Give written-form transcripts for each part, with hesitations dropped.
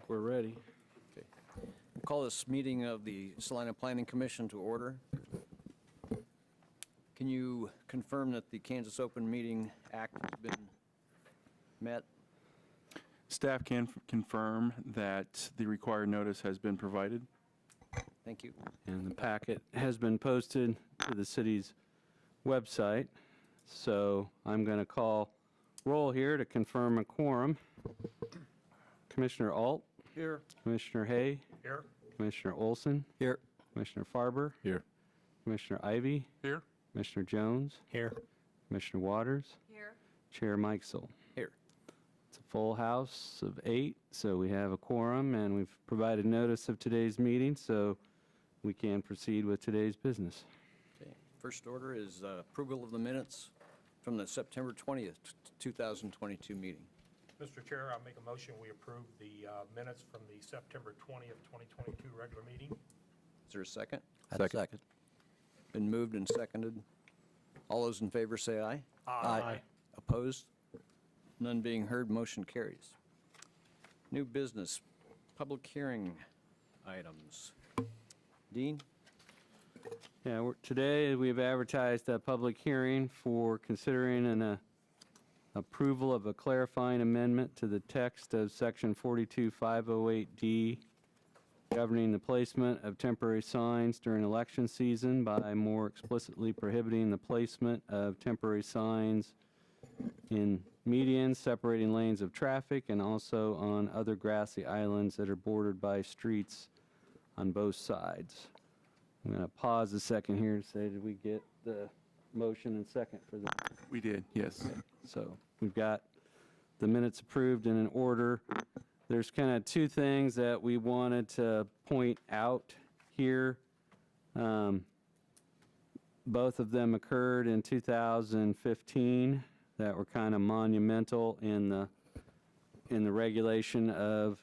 think we're ready. Okay. We'll call this meeting of the Salina Planning Commission to order. Can you confirm that the Kansas Open Meeting Act has been met? Staff can confirm that the required notice has been provided. Thank you. And the packet has been posted to the city's website. So I'm going to call roll here to confirm a quorum. Commissioner Alt. Here. Commissioner Hay. Here. Commissioner Olson. Here. Commissioner Farber. Here. Commissioner Ivy. Here. Commissioner Jones. Here. Commissioner Waters. Here. Chair Mikesell. Here. It's a full house of 8, so we have a quorum, and we've provided notice of today's meeting, so we can proceed with today's business. Okay. First order is approval of the minutes from the September 20th, 2022 meeting. Mr. Chair, I'll make a motion we approve the minutes from the September 20th, 2022 regular meeting. Is there a second? Second. Been moved and seconded. All those in favor say aye. Aye. Opposed? None being heard, motion carries. New business, public hearing items. Dean? Yeah, today we've advertised a public hearing for considering an approval of a clarifying amendment to the text of Section 42508D governing the placement of temporary signs during election season by more explicitly prohibiting the placement of temporary signs in medians separating lanes of traffic and also on other grassy islands that are bordered by streets on both sides. I'm going to pause a second here to say, did we get the motion and second for that? We did, yes. So we've got the minutes approved and in order. There's kind of two things that we wanted to point out here. Both of them occurred in 2015 that were kind of monumental in the regulation of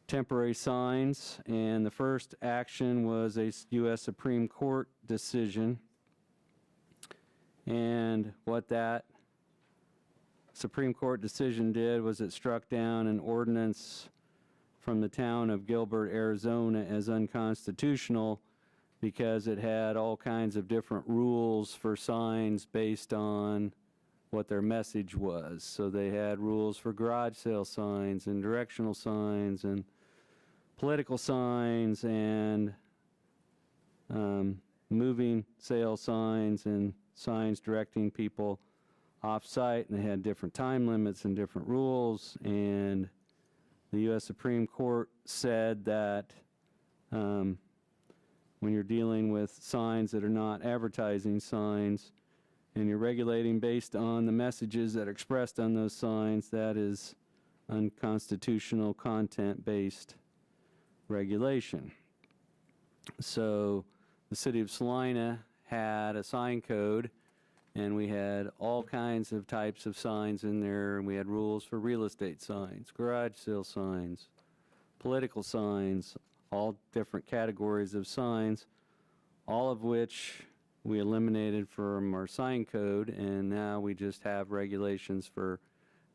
temporary signs. And the first action was a U.S. Supreme Court decision. And what that Supreme Court decision did was it struck down an ordinance from the town of Gilbert, Arizona as unconstitutional because it had all kinds of different rules for signs based on what their message was. So they had rules for garage sale signs and directional signs and political signs and moving sale signs and signs directing people off-site, and they had different time limits and different rules. And the U.S. Supreme Court said that when you're dealing with signs that are not advertising signs and you're regulating based on the messages that are expressed on those signs, that is unconstitutional content-based regulation. So the city of Salina had a sign code, and we had all kinds of types of signs in there, and we had rules for real estate signs, garage sale signs, political signs, all different categories of signs, all of which we eliminated from our sign code, and now we just have regulations for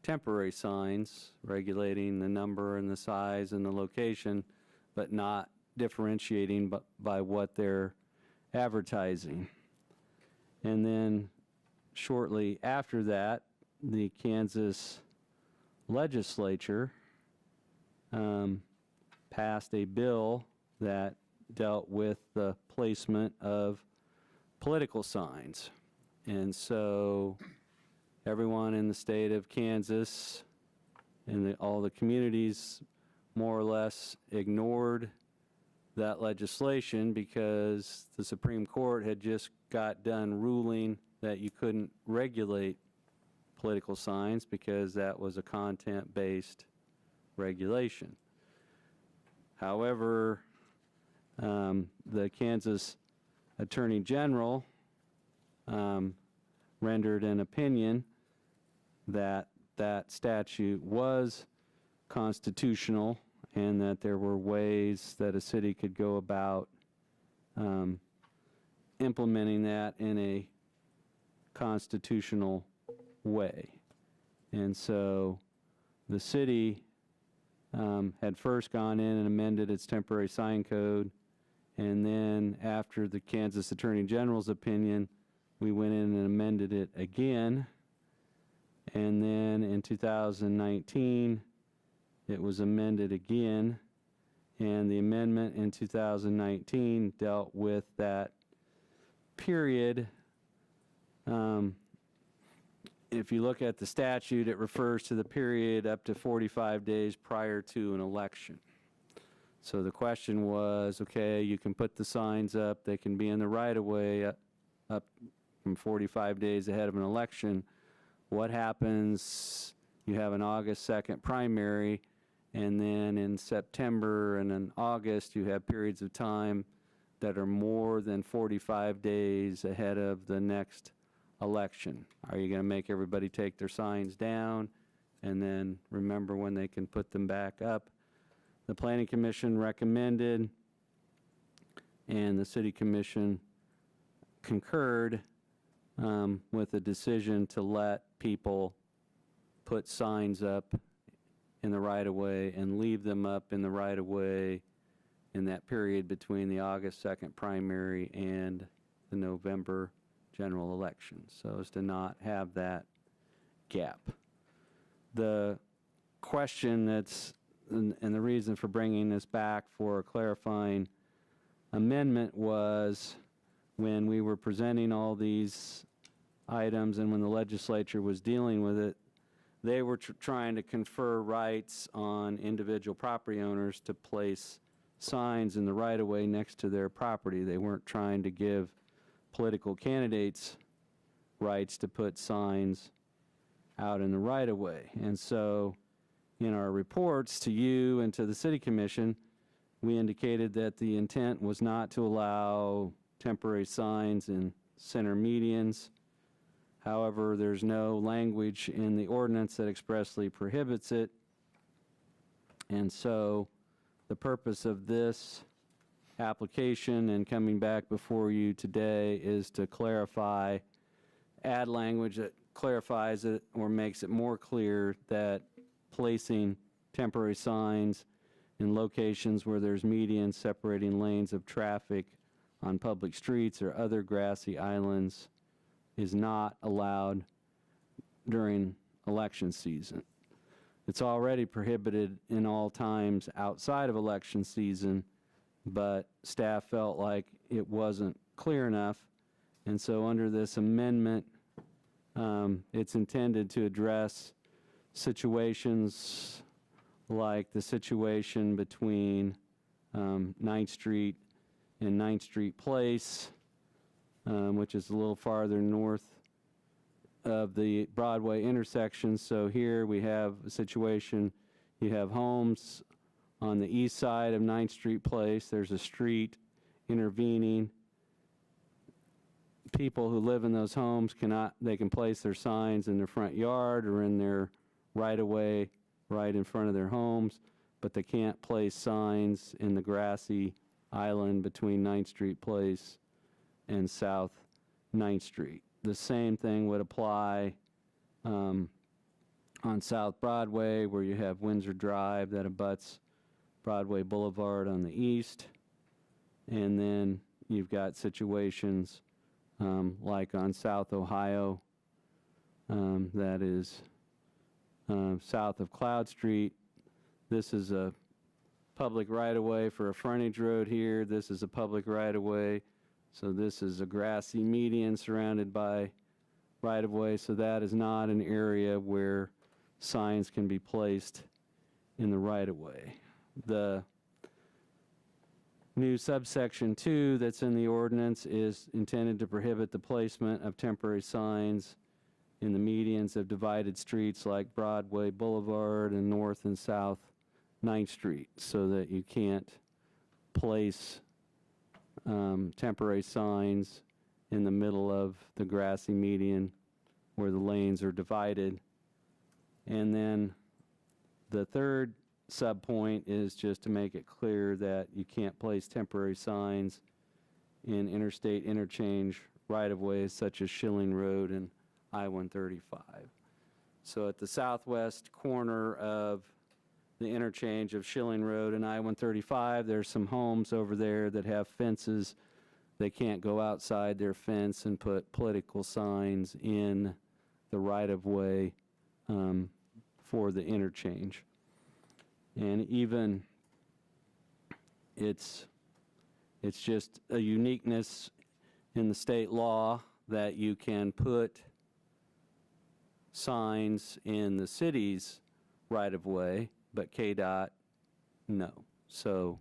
temporary signs, regulating the number and the size and the location, but not differentiating by what they're advertising. And then shortly after that, the Kansas legislature passed a bill that dealt with the placement of political signs. And so everyone in the state of Kansas and all the communities more or less ignored that legislation because the Supreme Court had just got done ruling that you couldn't regulate political signs because that was a content-based regulation. However, the Kansas Attorney General rendered an opinion that that statute was constitutional and that there were ways that a city could go about implementing that in a constitutional way. And so the city had first gone in and amended its temporary sign code, and then after the Kansas Attorney General's opinion, we went in and amended it again. And then in 2019, it was amended again, and the amendment in 2019 dealt with that period. If you look at the statute, it refers to the period up to 45 days prior to an election. So the question was, okay, you can put the signs up, they can be in the right-of-way up from 45 days ahead of an election. What happens, you have an August 2nd primary, and then in September and in August, you have periods of time that are more than 45 days ahead of the next election. Are you going to make everybody take their signs down and then remember when they can put them back up? The Planning Commission recommended, and the City Commission concurred with a decision to let people put signs up in the right-of-way and leave them up in the right-of-way in that period between the August 2nd primary and the November general election, so as to not have that gap. The question that's, and the reason for bringing this back for a clarifying amendment was when we were presenting all these items and when the legislature was dealing with it, they were trying to confer rights on individual property owners to place signs in the right-of-way next to their property. They weren't trying to give political candidates rights to put signs out in the right-of-way. And so in our reports to you and to the City Commission, we indicated that the intent was not to allow temporary signs in center medians. However, there's no language in the ordinance that expressly prohibits it. And so the purpose of this application and coming back before you today is to clarify, add language that clarifies it or makes it more clear that placing temporary signs in locations where there's medians separating lanes of traffic on public streets or other grassy islands is not allowed during election season. It's already prohibited in all times outside of election season, but staff felt like it wasn't clear enough, and so under this amendment, it's intended to address situations like the situation between 9th Street and 9th Street Place, which is a little farther north of the Broadway intersection. So here we have a situation, you have homes on the east side of 9th Street Place, there's a street intervening. People who live in those homes they can place their signs in their front yard or in their right-of-way right in front of their homes, but they can't place signs in the grassy island between 9th Street Place and South 9th Street. The same thing would apply on South Broadway, where you have Windsor Drive that abuts Broadway Boulevard on the east. And then you've got situations like on South Ohio, that is south of Cloud Street. This is a public right-of-way for a frontage road here. This is a public right-of-way. So this is a grassy median surrounded by right-of-way. So that is not an area where signs can be placed in the right-of-way. The new subsection 2 that's in the ordinance is intended to prohibit the placement of temporary signs in the medians of divided streets like Broadway Boulevard and North and South 9th Street, so that you can't place temporary signs in the middle of the grassy median where the lanes are divided. And then the third subpoint is just to make it clear that you can't place temporary signs in interstate interchange right-of-ways such as Schilling Road and I-135. So at the southwest corner of the interchange of Schilling Road and I-135. There's some homes over there that have fences. They can't go outside their fence and put political signs in the right-of-way for the interchange. And even it's just a uniqueness in the state law that you can put signs in the city's right-of-way, but KDOT, no. So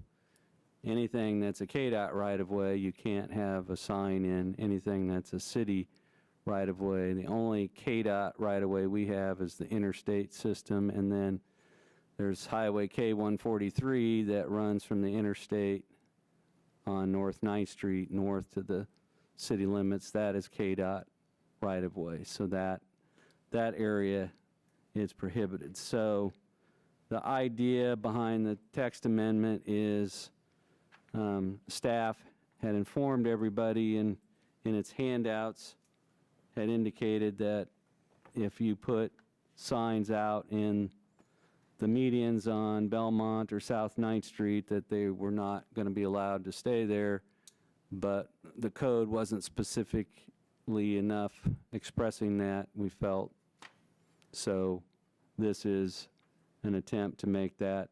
anything that's a KDOT right-of-way, you can't have a sign in. Anything that's a city right-of-way, the only KDOT right-of-way we have is the interstate system, and then there's Highway K-143 that runs from the interstate on North 9th Street north to the city limits. That is KDOT right-of-way. So that area is prohibited. So the idea behind the text amendment is staff had informed everybody in its handouts, had indicated that if you put signs out in the medians on Belmont or South 9th Street, that they were not going to be allowed to stay there, but the code wasn't specifically enough expressing that, we felt. So this is an attempt to make that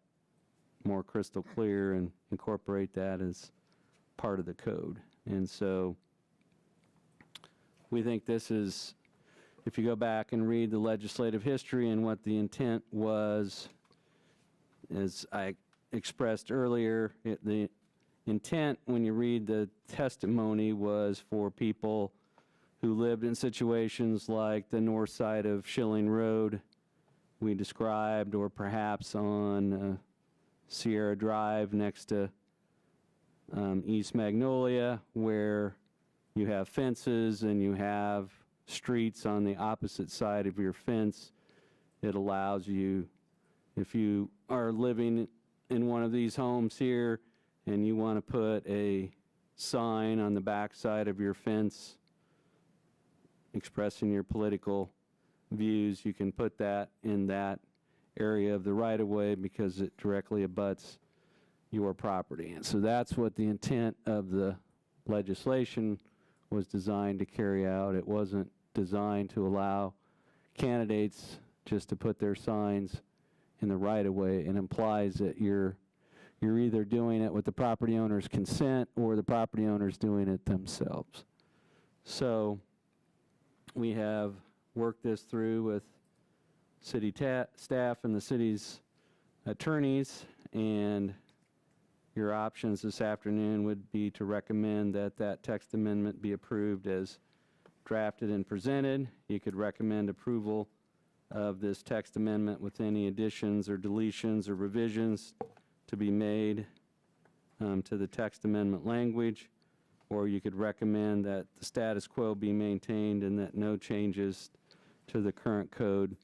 more crystal clear and incorporate that as part of the code. And so we think this is, if you go back and read the legislative history and what the intent was, as I expressed earlier, the intent when you read the testimony was for people who lived in situations like the north side of Schilling Road we described, or perhaps on Sierra Drive next to East Magnolia, where you have fences and you have streets on the opposite side of your fence. It allows you, if you are living in one of these homes here and you want to put a sign on the back side of your fence expressing your political views, you can put that in that area of the right-of-way because it directly abuts your property. And so that's what the intent of the legislation was designed to carry out. It wasn't designed to allow candidates just to put their signs in the right-of-way. It implies that you're either doing it with the property owner's consent or the property owner's doing it themselves. So we have worked this through with city staff and the city's attorneys, and your options this afternoon would be to recommend that that text amendment be approved as drafted and presented. You could recommend approval of this text amendment with any additions or deletions or revisions to be made to the text amendment language, or you could recommend that the status quo be maintained and that no changes to the current code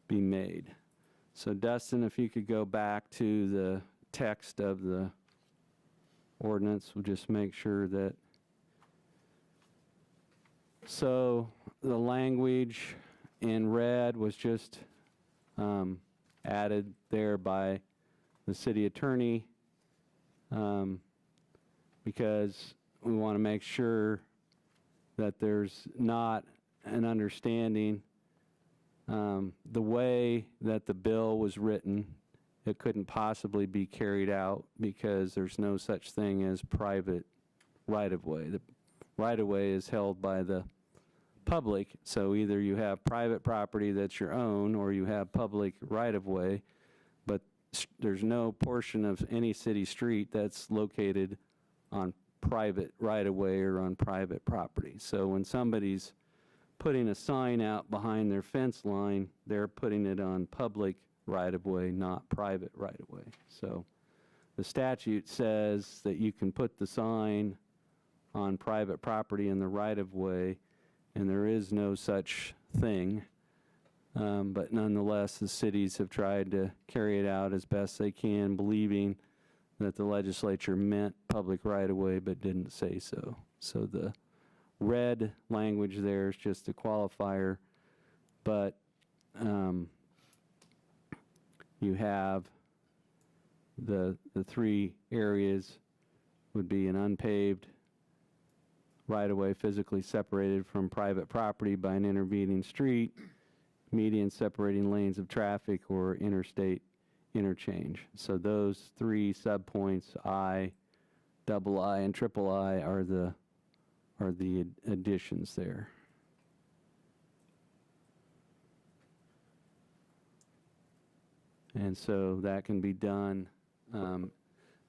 be made. So Dustin, if you could go back to the text of the ordinance, we'll just make sure that. So the language in red was just added there by the city attorney because we want to make sure that there's not an understanding. The way that the bill was written, it couldn't possibly be carried out because there's no such thing as private right-of-way. The right-of-way is held by the public, so either you have private property that's your own or you have public right-of-way, but there's no portion of any city street that's located on private right-of-way or on private property. So when somebody's putting a sign out behind their fence line, they're putting it on public right-of-way, not private right-of-way. So the statute says that you can put the sign on private property in the right-of-way, and there is no such thing. But nonetheless, the cities have tried to carry it out as best they can, believing that the legislature meant public right-of-way but didn't say so. So the red language there is just a qualifier, but you have the three areas would be an unpaved right-of-way physically separated from private property by an intervening street, median separating lanes of traffic, or interstate interchange. So those three subpoints, I, double I, and triple I, are the additions there. And so that can be done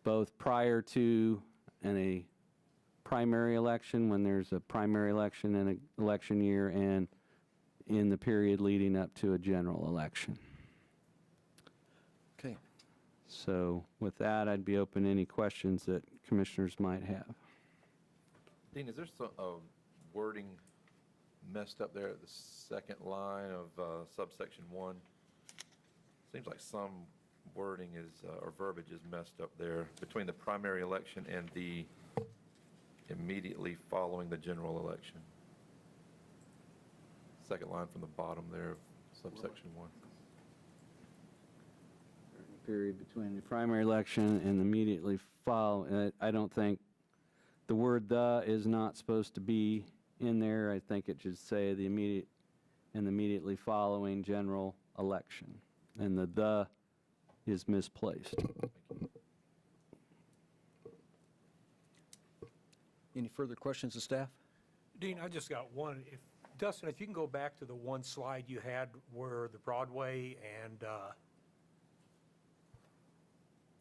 both prior to a primary election, when there's a primary election in an election year, and in the period leading up to a general election. Okay. So with that, I'd be open to any questions that commissioners might have. Dean, is there some wording messed up there at the second line of subsection 1? Seems like some wording is, or verbiage is messed up there between the primary election and the immediately following the general election. Second line from the bottom there of subsection 1. Period between the primary election and immediately follow. I don't think the word "the" is not supposed to be in there. I think it should say the immediate and immediately following general election. And the "the" is misplaced. Any further questions of staff? Dean, I just got one. Dustin, if you can go back to the one slide you had where the Broadway and,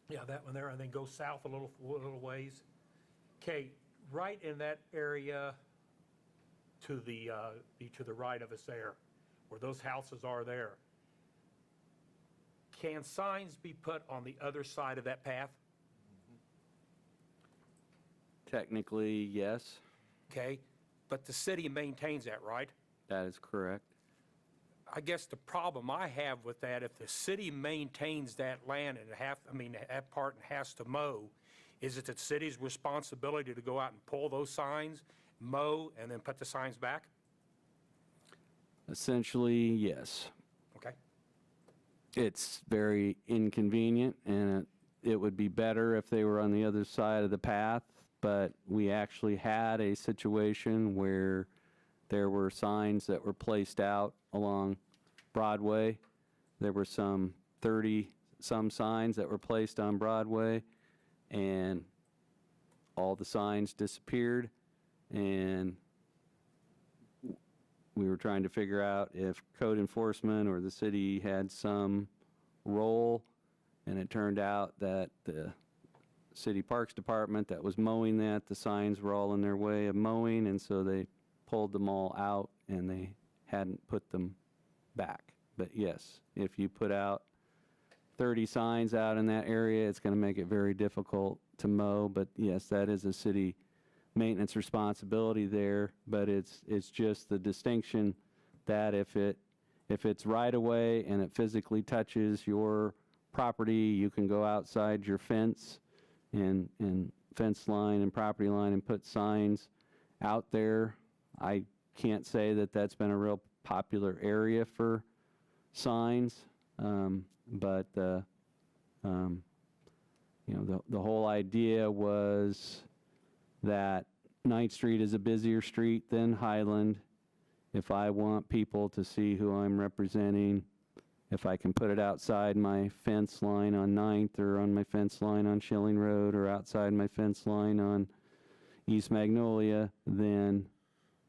yeah, that one there, and then go south a little ways. Okay, right in that area to the right of us there, where those houses are there, can signs be put on the other side of that path? Technically, yes, Okay, but the city maintains that, right? that is correct. I guess the problem I have with that, if the city maintains that land and that part and has to mow, is it the city's responsibility to go out and pull those signs, mow, and then put the signs back? Essentially, yes. Okay, It's very inconvenient, and it would be better if they were on the other side of the path, but we actually had a situation where there were signs that were placed out along Broadway. There were some 30-some signs that were placed on Broadway, and all the signs disappeared, and we were trying to figure out if code enforcement or the city had some role, and it turned out that the City Parks Department that was mowing that, the signs were all in their way of mowing, and so they pulled them all out, and they hadn't put them back. But yes, if you put out 30 signs out in that area, it's going to make it very difficult to mow. But yes, that is a city maintenance responsibility there, but it's just the distinction that if it's right away and it physically touches your property, you can go outside your fence and fence line and property line and put signs out there. I can't say that that's been a real popular area for signs, but you know, the whole idea was that 9th Street is a busier street than Highland. If I want people to see who I'm representing, if I can put it outside my fence line on 9th or on my fence line on Schilling Road or outside my fence line on East Magnolia, then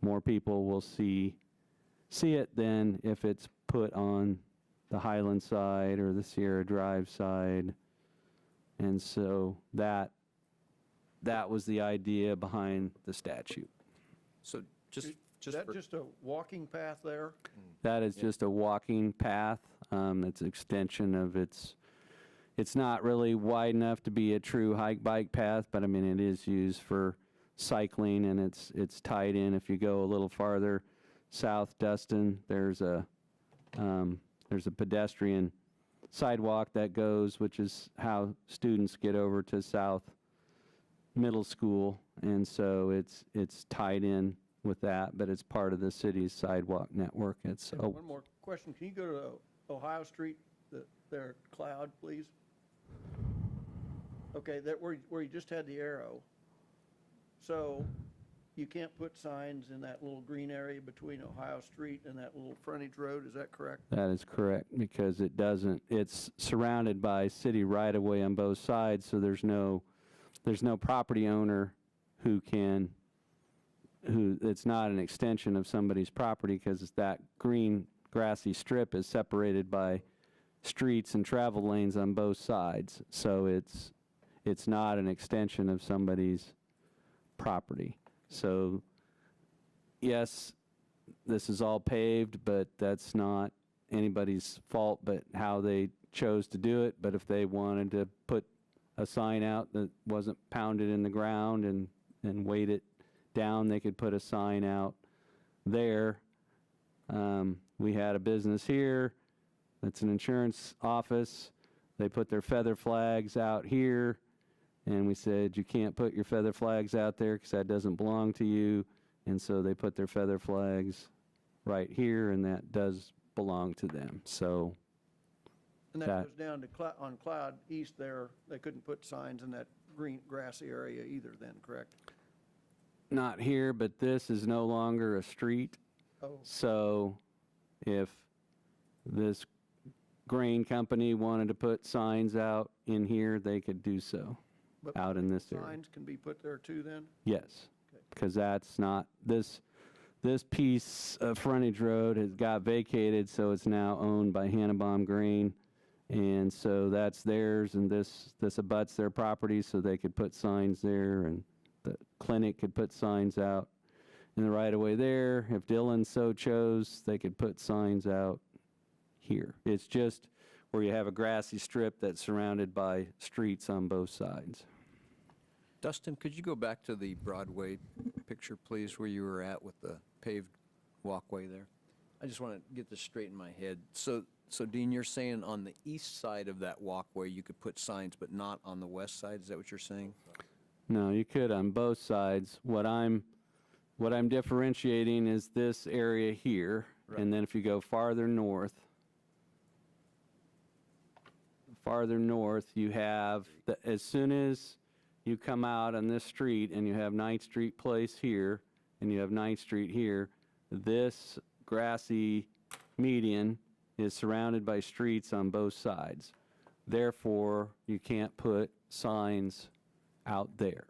more people will see it than if it's put on the Highland side or the Sierra Drive side. And so that was the idea behind the statute. So just Is that for, just a walking path there? That is just a walking path. It's an extension of it's not really wide enough to be a true bike path, but I mean, it is used for cycling, and it's tied in. If you go a little farther south, Dustin, there's a pedestrian sidewalk that goes, which is how students get over to South Middle School, and so it's tied in with that, but it's part of the city's sidewalk network. It's And one more question. Can you go to Ohio Street, there, Cloud, please? Okay, that where you just had the arrow. So you can't put signs in that little green area between Ohio Street and that little frontage road, is that correct? That is correct, because it doesn't, it's surrounded by city right-of-way on both sides, so there's no property owner who it's not an extension of somebody's property, because that green grassy strip is separated by streets and travel lanes on both sides, so it's not an extension of somebody's property. So, yes, this is all paved, but that's not anybody's fault but how they chose to do it. But if they wanted to put a sign out that wasn't pounded in the ground and weight it down, they could put a sign out there. We had a business here that's an insurance office. They put their feather flags out here, and we said, you can't put your feather flags out there because that doesn't belong to you. And so they put their feather flags right here, and that does belong to them. So And That- that goes down to on Cloud East there, they couldn't put signs in that green grassy area either then, correct? not here, but this is no longer a street. Oh, So if this grain company wanted to put signs out in here, they could do so but out in this area. signs can be put there too then? Yes, Okay. because that's not, this piece of frontage road has got vacated, so it's now owned by Hannibal Grain. And so that's theirs, and this abuts their property, so they could put signs there, and the clinic could put signs out in the right-of-way there. If Dylan so chose, they could put signs out here. It's just where you have a grassy strip that's surrounded by streets on both sides. Dustin, could you go back to the Broadway picture, please, where you were at with the paved walkway there? I just want to get this straight in my head. So Dean, you're saying on the east side of that walkway, you could put signs, but not on the west side? Is that what you're saying? No, you could on both sides. What I'm differentiating is this area here, Right. and then if you go farther north, you have, as soon as you come out on this street and you have 9th Street Place here, and you have 9th Street here, this grassy median is surrounded by streets on both sides. Therefore, you can't put signs out there.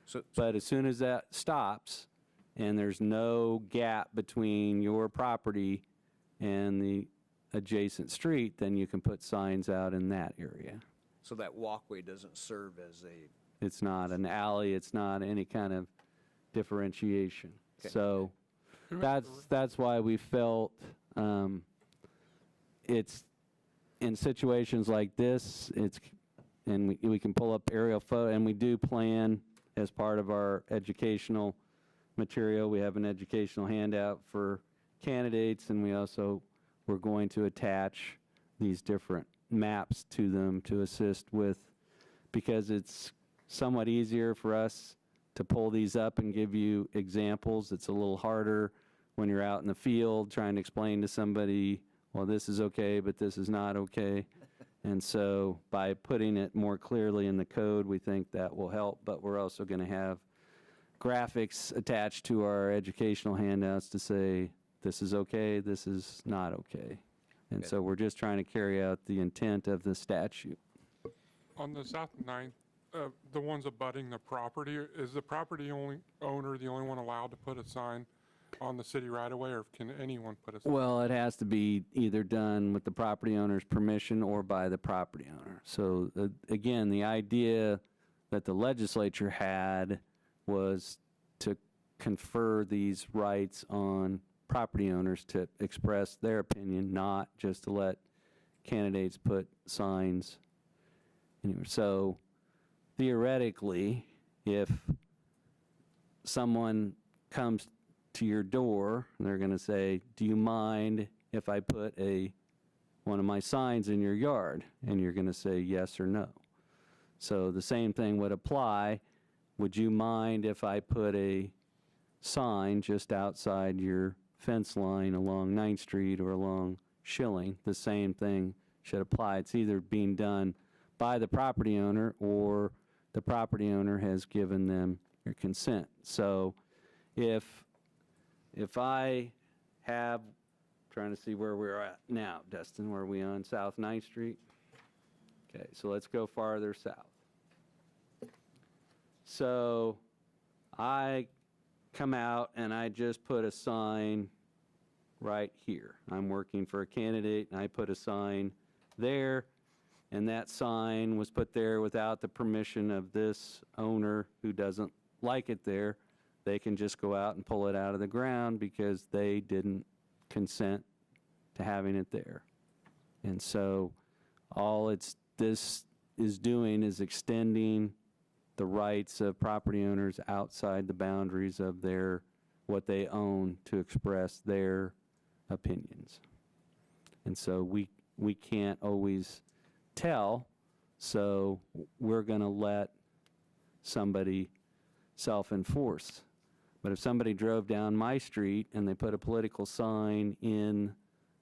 So But as soon as that stops, and there's no gap between your property and the adjacent street, then you can put signs out in that area. so that walkway doesn't serve as a, It's not an alley, it's not any kind of differentiation. Okay. So that's why we felt it's, in situations like this, and we can pull up aerial photo, and we do plan as part of our educational material. We have an educational handout for candidates, and we're going to attach these different maps to them to assist with, because it's somewhat easier for us to pull these up and give you examples. It's a little harder when you're out in the field trying to explain to somebody, well, this is okay, but this is not okay. And so by putting it more clearly in the code, we think that will help, but we're also going to have graphics attached to our educational handouts to say, this is okay, this is not okay. And Okay. so we're just trying to carry out the intent of the statute. On the South 9th, the ones abutting the property, is the property owner the only one allowed to put a sign on the city right away, or can anyone put a sign? Well, it has to be either done with the property owner's permission or by the property owner. So again, the idea that the legislature had was to confer these rights on property owners to express their opinion, not just to let candidates put signs anywhere. So theoretically, if someone comes to your door, they're going to say, do you mind if I put one of my signs in your yard? And you're going to say yes or no. So the same thing would apply. Would you mind if I put a sign just outside your fence line along 9th Street or along Schilling? The same thing should apply. It's either being done by the property owner, or the property owner has given them your consent. So if I have, trying to see where we're at now, Dustin, where are we on South 9th Street? Okay, so let's go farther south. So I come out and I just put a sign right here. I'm working for a candidate and I put a sign there, and that sign was put there without the permission of this owner who doesn't like it there. They can just go out and pull it out of the ground because they didn't consent to having it there. And so all this is doing is extending the rights of property owners outside the boundaries of what they own to express their opinions. And so we can't always tell, so we're going to let somebody self-enforce. But if somebody drove down my street and they put a political sign in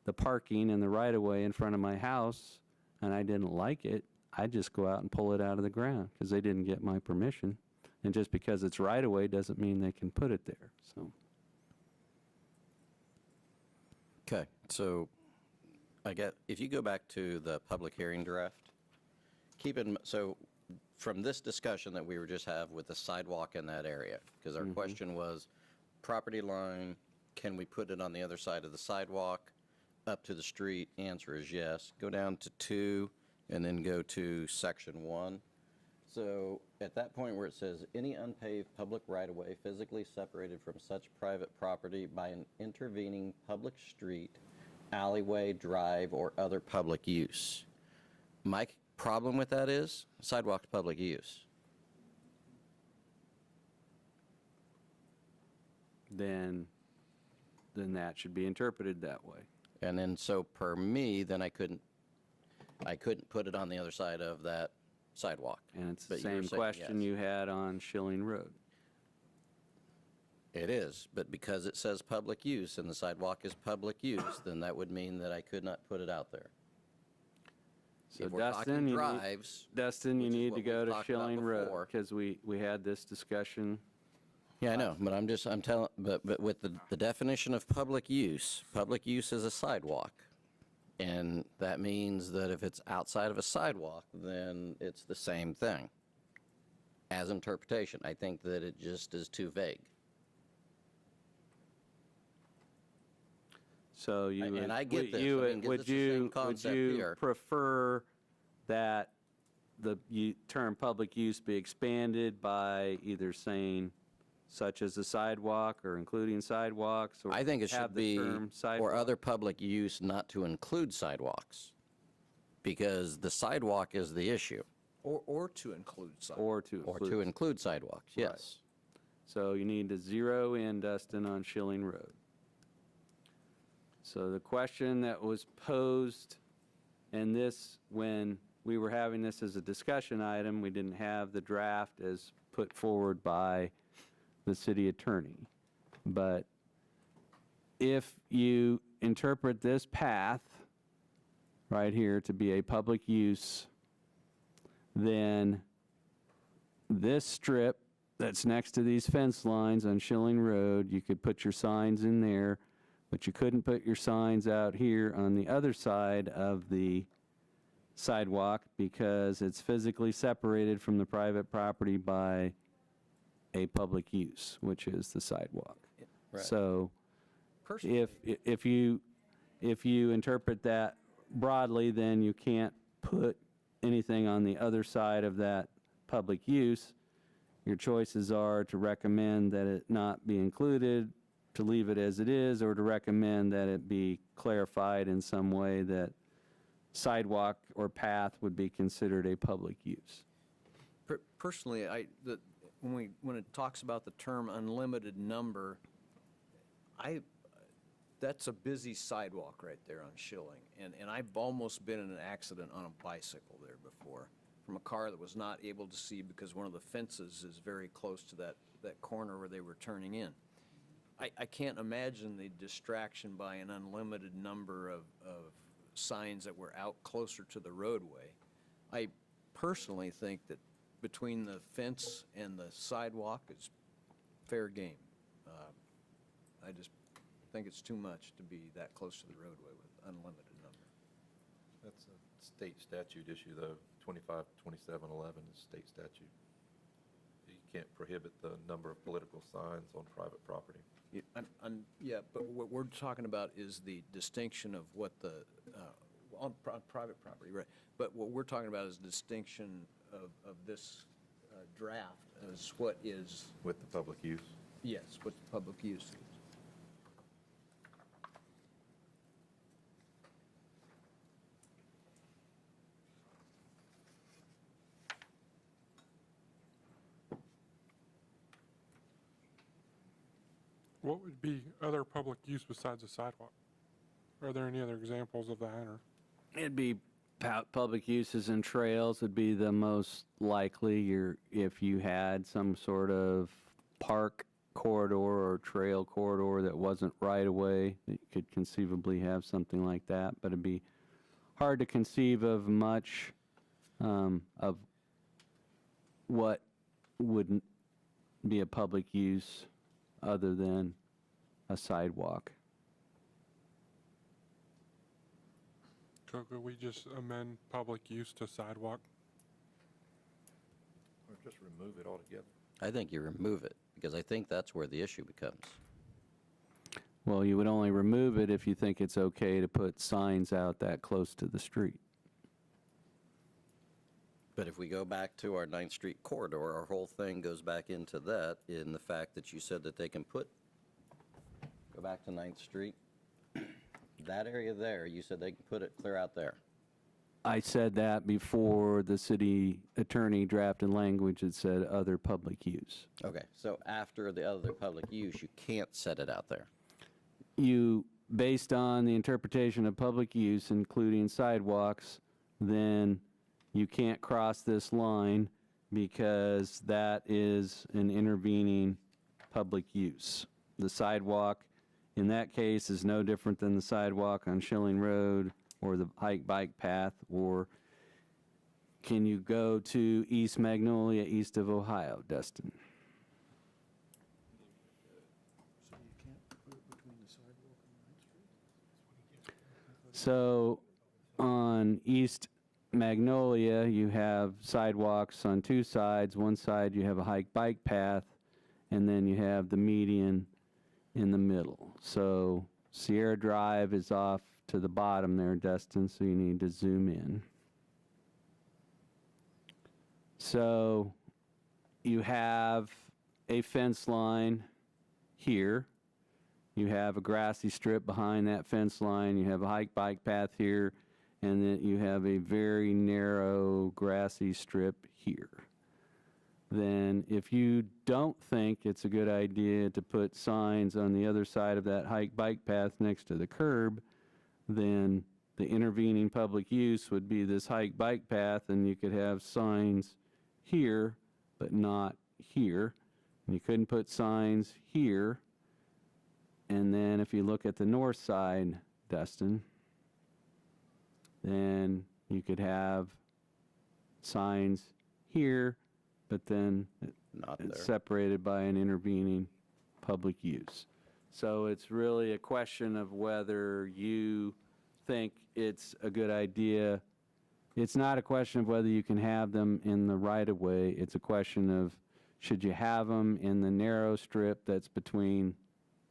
the parking and the right-of-way in front of my house, and I didn't like it, I'd just go out and pull it out of the ground because they didn't get my permission. And just because it's right-of-way doesn't mean they can put it there, so. Okay, so I get, if you go back to the public hearing draft, so from this discussion that we were just having with the sidewalk in that area, because our question was, property line, can we put it on the other side of the sidewalk up to the street? Answer is yes. Go down to 2 and then go to section 1. So at that point where it says, any unpaved public right-of-way physically separated from such private property by an intervening public street, alleyway, drive, or other public use. My problem with that is sidewalk's public use. Then that should be interpreted that way. And then so per me, then I couldn't put it on the other side of that sidewalk. And it's the But you were same saying question yes. you had on Schilling Road. It is, but because it says public use and the sidewalk is public use, then that would mean that I could not put it out there. So If we're Dustin, talking you drives, Dustin, you which is need what to go we've to talked about Schilling Road, before. because we had this discussion. yeah, I know, but I'm telling, but with the definition of public use is a sidewalk. And that means that if it's outside of a sidewalk, then it's the same thing as interpretation. I think that it just is too vague. So you And would, I get would this. you, I mean, 'cause would it's the same you, concept would you here. prefer that the term public use be expanded by either saying such as a sidewalk or including sidewalks, or I think it have should the be, term or sidewalk? other public use not to include sidewalks, because the sidewalk is the issue, Or to include sidewalks. Or to or include. to include sidewalks, yes. So you need to zero in, Dustin, on Schilling Road. So the question that was posed, and this, when we were having this as a discussion item, we didn't have the draft as put forward by the city attorney. But if you interpret this path right here to be a public use, then this strip that's next to these fence lines on Schilling Road, you could put your signs in there, but you couldn't put your signs out here on the other side of the sidewalk because it's physically separated from the private property by a public use, which is the sidewalk. Right. So Personally, if you interpret that broadly, then you can't put anything on the other side of that public use. Your choices are to recommend that it not be included, to leave it as it is, or to recommend that it be clarified in some way that sidewalk or path would be considered a public use. Personally, when it talks about the term unlimited number, that's a busy sidewalk right there on Schilling. And I've almost been in an accident on a bicycle there before, from a car that was not able to see because one of the fences is very close to that corner where they were turning in. I can't imagine the distraction by an unlimited number of signs that were out closer to the roadway. I personally think that between the fence and the sidewalk is fair game. I just think it's too much to be that close to the roadway with unlimited number. That's a state statute issue, though. 252711 is state statute. You can't prohibit the number of political signs on private property. Yeah, but what we're talking about is the distinction of what the, on private property, right? But what we're talking about is distinction of this draft as what is, With the public use. yes, what the public use is. What would be other public use besides a sidewalk? Are there any other examples of that, or? It'd be public uses and trails would be the most likely. If you had some sort of park corridor or trail corridor that wasn't right away, you could conceivably have something like that. But it'd be hard to conceive of much of what wouldn't be a public use other than a sidewalk. So could we just amend public use to sidewalk? Or just remove it altogether. I think you remove it, because I think that's where the issue becomes. Well, you would only remove it if you think it's okay to put signs out that close to the street. But if we go back to our 9th Street corridor, our whole thing goes back into that, in the fact that you said that they can put, go back to 9th Street, that area there, you said they can put it clear out there. I said that before the city attorney drafted language that said other public use. Okay, so after the other public use, you can't set it out there. You, based on the interpretation of public use, including sidewalks, then you can't cross this line because that is an intervening public use. The sidewalk, in that case, is no different than the sidewalk on Schilling Road or the hike bike path, or can you go to East Magnolia, east of Ohio, Dustin? So you can't put it between the sidewalk and 9th Street? So on East Magnolia, you have sidewalks on two sides. One side you have a hike bike path, and then you have the median in the middle. So Sierra Drive is off to the bottom there, Dustin, so you need to zoom in. So you have a fence line here. You have a grassy strip behind that fence line. You have a hike bike path here, and then you have a very narrow grassy strip here. Then if you don't think it's a good idea to put signs on the other side of that hike bike path next to the curb, then the intervening public use would be this hike bike path, and you could have signs here, but not here. And you couldn't put signs here. And then if you look at the north side, Dustin, then you could have signs here, but then Not it's there. separated by an intervening public use. So it's really a question of whether you think it's a good idea. It's not a question of whether you can have them in the right-of-way. It's a question of should you have them in the narrow strip that's between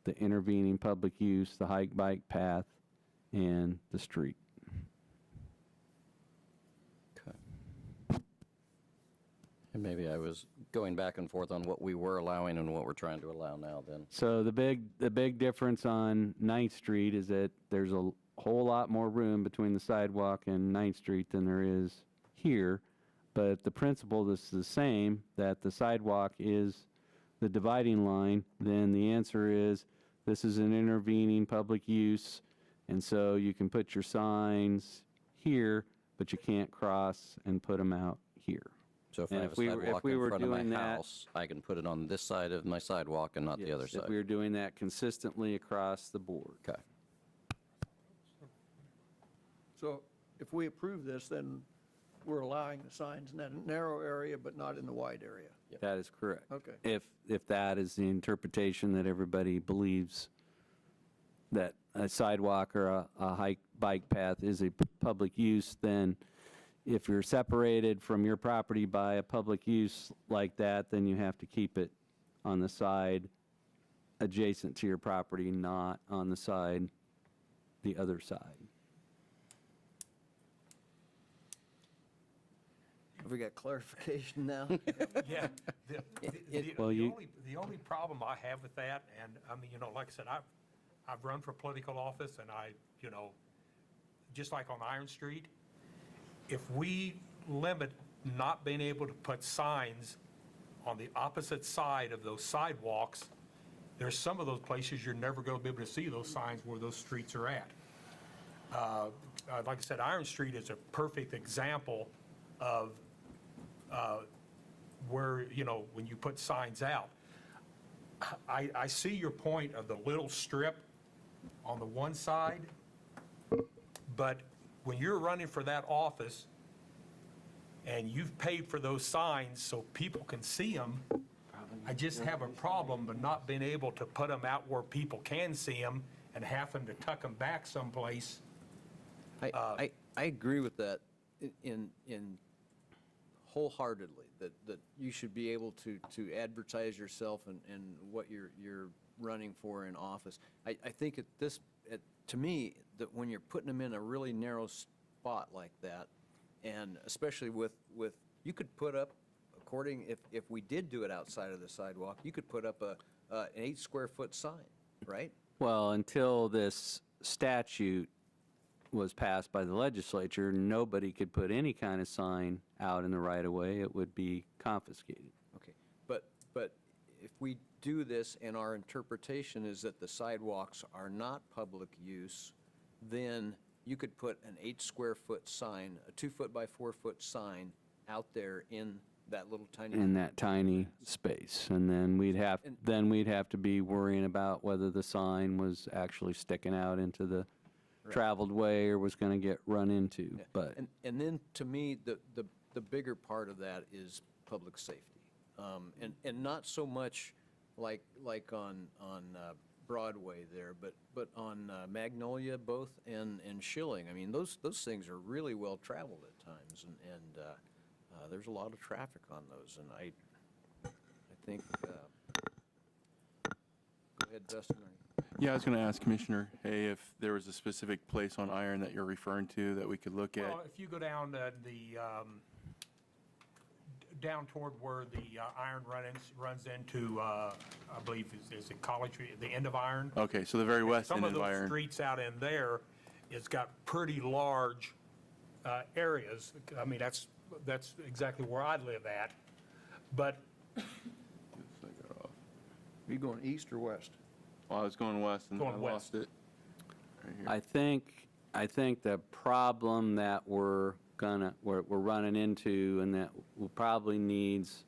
the intervening public use, the hike bike path, and the street. Okay. And maybe I was going back and forth on what we were allowing and what we're trying to allow now then. So the big difference on 9th Street is that there's a whole lot more room between the sidewalk and 9th Street than there is here. But the principle is the same, that the sidewalk is the dividing line. Then the answer is this is an intervening public use, and so you can put your signs here, but you can't cross and put them out here. So if I And have a if we were- if sidewalk we in were front of my doing that- house, I can put it on this side of my sidewalk and not the other Yes, side. if we were doing that consistently across the board. Okay. So if we approve this, then we're allowing the signs in that narrow area, but not in the wide area. That is correct. Okay. If that is the interpretation that everybody believes, that a sidewalk or a hike, bike path is a public use, then if you're separated from your property by a public use like that, then you have to keep it on the side adjacent to your property, not on the side, the other side. Have we got clarification now? Yeah. Well, The only problem I have with that, and I mean, like I said, I've run for political office, and just like on Iron Street, if we limit not being able to put signs on the opposite side of those sidewalks, there's some of those places you're never going to be able to see those signs where those streets are at. Like I said, Iron Street is a perfect example of where, when you put signs out. I see your point of the little strip on the one side, but when you're running for that office and you've paid for those signs so people can see them, I just have a problem with not being able to put them out where people can see them and having to tuck them back someplace. I agree with that in wholeheartedly, that you should be able to advertise yourself and what you're running for in office. I think to me, that when you're putting them in a really narrow spot like that, and especially with you could put up, if we did do it outside of the sidewalk, you could put up an 8 square foot sign, right? Well, until this statute was passed by the legislature, nobody could put any kind of sign out in the right-of-way. It would be confiscated. Okay, but if we do this and our interpretation is that the sidewalks are not public use, then you could put an 8 square foot sign, a 2 foot by 4 foot sign out there in that little tiny. In that tiny space, and then we'd have to be worrying about whether the sign was actually sticking out into the traveled way or was going to get run into. Yeah. But And then, to me, the bigger part of that is public safety. And not so much like on Broadway there, but on Magnolia both and Schilling. I mean, those things are really well-traveled at times, and there's a lot of traffic on those, and I think, go ahead, Dustin. Yeah, I was going to ask Commissioner Hay if there was a specific place on Iron that you're referring to that we could look at. Well, if you go down down toward where the Iron runs into, I believe, is it College, the end of Iron? Okay, so the very west end Some of of those Iron. streets out in there, it's got pretty large areas. I mean, that's exactly where I live at. But Are you going east or west? Well, I was going west and Going I west. lost it. Right here. I think the problem that we're running into, and that will probably needs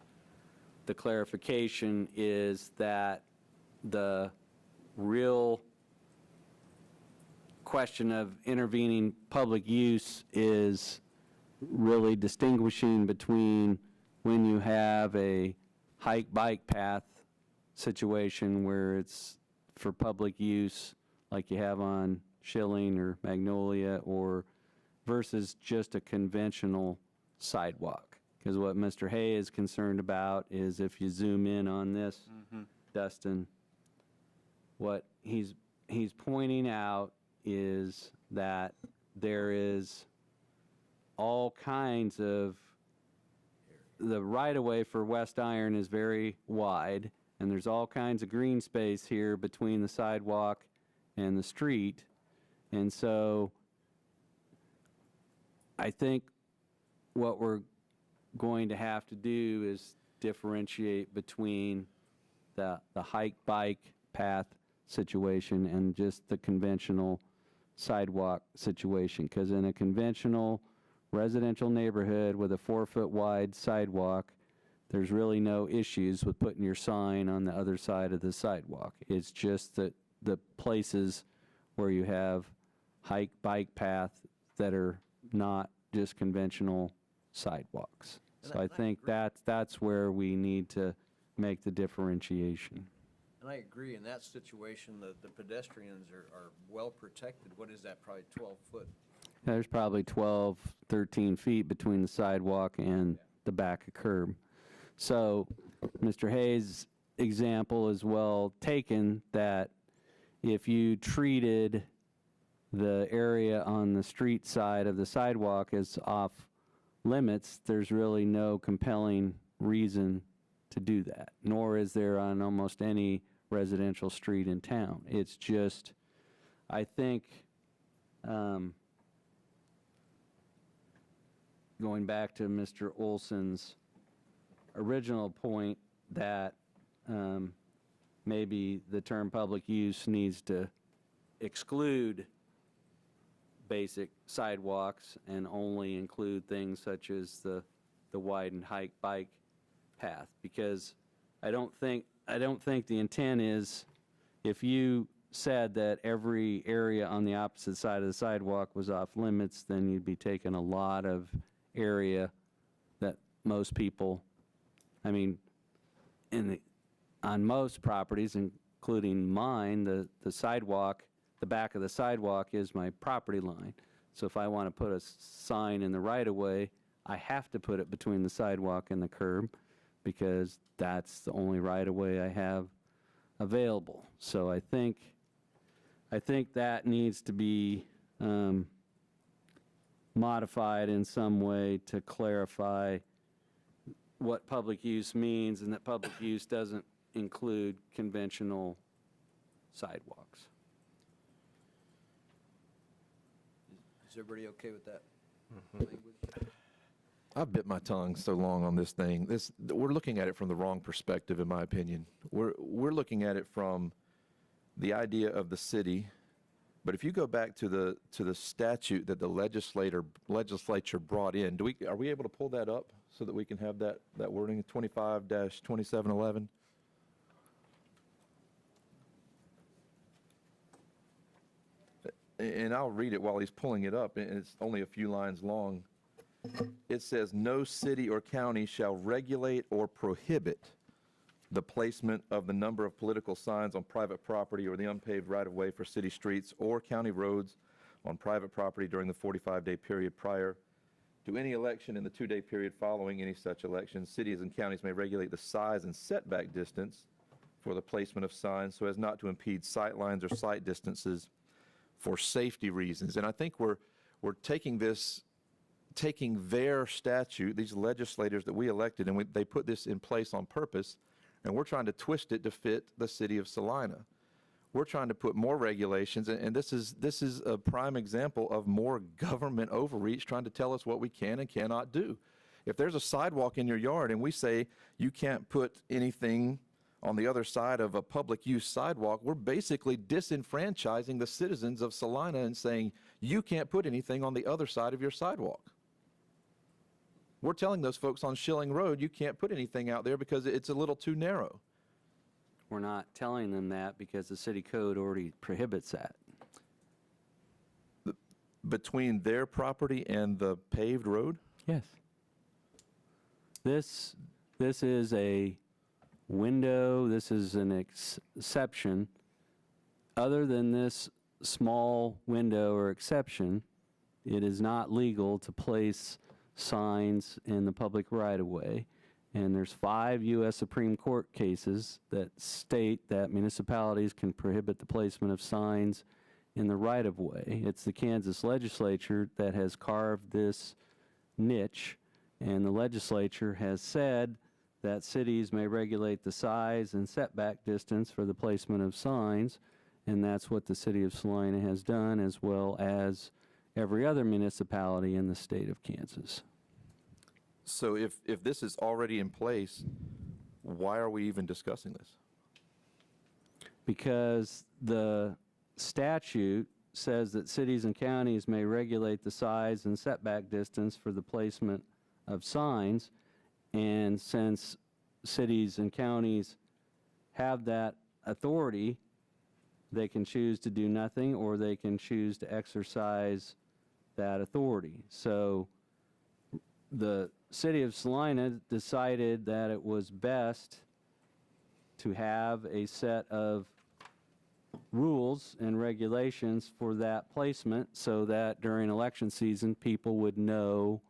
the clarification, is that the real question of intervening public use is really distinguishing between when you have a hike bike path situation where it's for public use, like you have on Schilling or Magnolia, or versus just a conventional sidewalk. Because what Mr. Hay is concerned about is, if you zoom in on this, Dustin, what he's pointing out is that there is all kinds of, the right-of-way for West Iron is very wide, and there's all kinds of green space here between the sidewalk and the street. And so I think what we're going to have to do is differentiate between the hike bike path situation and just the conventional sidewalk situation. Because in a conventional residential neighborhood with a 4-foot wide sidewalk, there's really no issues with putting your sign on the other side of the sidewalk. It's just that the places where you have hike bike path that are not just conventional sidewalks. And So I I think agree. that's where we need to make the differentiation. And I agree, in that situation, the pedestrians are well protected. What is that, probably 12-foot? There's probably 12, 13 feet between the sidewalk and the back of curb. So Mr. Hayes' example is well taken, that if you treated the area on the street side of the sidewalk as off limits, there's really no compelling reason to do that, nor is there on almost any residential street in town. It's just, I think, going back to Mr. Olson's original point, that maybe the term public use needs to exclude basic sidewalks and only include things such as the widened bike path, because I don't think the intent is, if you said that every area on the opposite side of the sidewalk was off limits, then you'd be taking a lot of area that most people, I mean, on most properties, including mine, the sidewalk, the back of the sidewalk is my property line. So if I want to put a sign in the right-of-way, I have to put it between the sidewalk and the curb, because that's the only right-of-way I have available. So I think that needs to be modified in some way to clarify what public use means, and that public use doesn't include conventional sidewalks. Is everybody okay with that language? I've bit my tongue so long on this thing. We're looking at it from the wrong perspective, in my opinion. We're looking at it from the idea of the city. But if you go back to the statute that the legislature brought in, are we able to pull that up so that we can have that wording, 25-2711? And I'll read it while he's pulling it up, and it's only a few lines long. It says, "No city or county shall regulate or prohibit the placement of the number of political signs on private property or the unpaved right-of-way for city streets or county roads on private property during the 45-day period prior to any election in the 2-day period following any such election. Cities and counties may regulate the size and setback distance for the placement of signs so as not to impede sight lines or sight distances for safety reasons." And I think we're taking their statute, these legislators that we elected, and they put this in place on purpose, and we're trying to twist it to fit the city of Salina. We're trying to put more regulations, and this is a prime example of more government overreach, trying to tell us what we can and cannot do. If there's a sidewalk in your yard and we say you can't put anything on the other side of a public use sidewalk, we're basically disenfranchising the citizens of Salina and saying you can't put anything on the other side of your sidewalk. We're telling those folks on Schilling Road, you can't put anything out there because it's a little too narrow. We're not telling them that because the city code already prohibits that. Between their property and the paved road? Yes. This is a window, this is an exception. Other than this small window or exception, it is not legal to place signs in the public right-of-way. And there's 5 U.S. Supreme Court cases that state that municipalities can prohibit the placement of signs in the right-of-way. It's the Kansas legislature that has carved this niche, and the legislature has said that cities may regulate the size and setback distance for the placement of signs, and that's what the city of Salina has done, as well as every other municipality in the state of Kansas. So if this is already in place, why are we even discussing this? Because the statute says that cities and counties may regulate the size and setback distance for the placement of signs, and since cities and counties have that authority, they can choose to do nothing, or they can choose to exercise that authority. So the city of Salina decided that it was best to have a set of rules and regulations for that placement so that during election season, people would know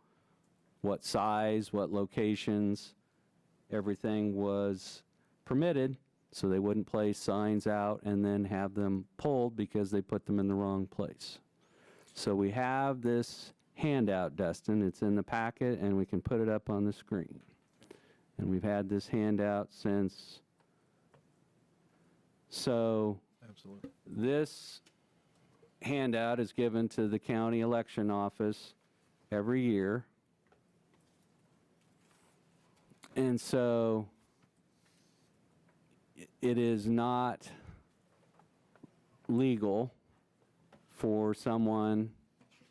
what size, what locations, everything was permitted, so they wouldn't place signs out and then have them pulled because they put them in the wrong place. So we have this handout, Dustin. It's in the packet, and we can put it up on the screen. And we've had this handout since. So Absolutely. this handout is given to the county election office every year. And so it is not legal for someone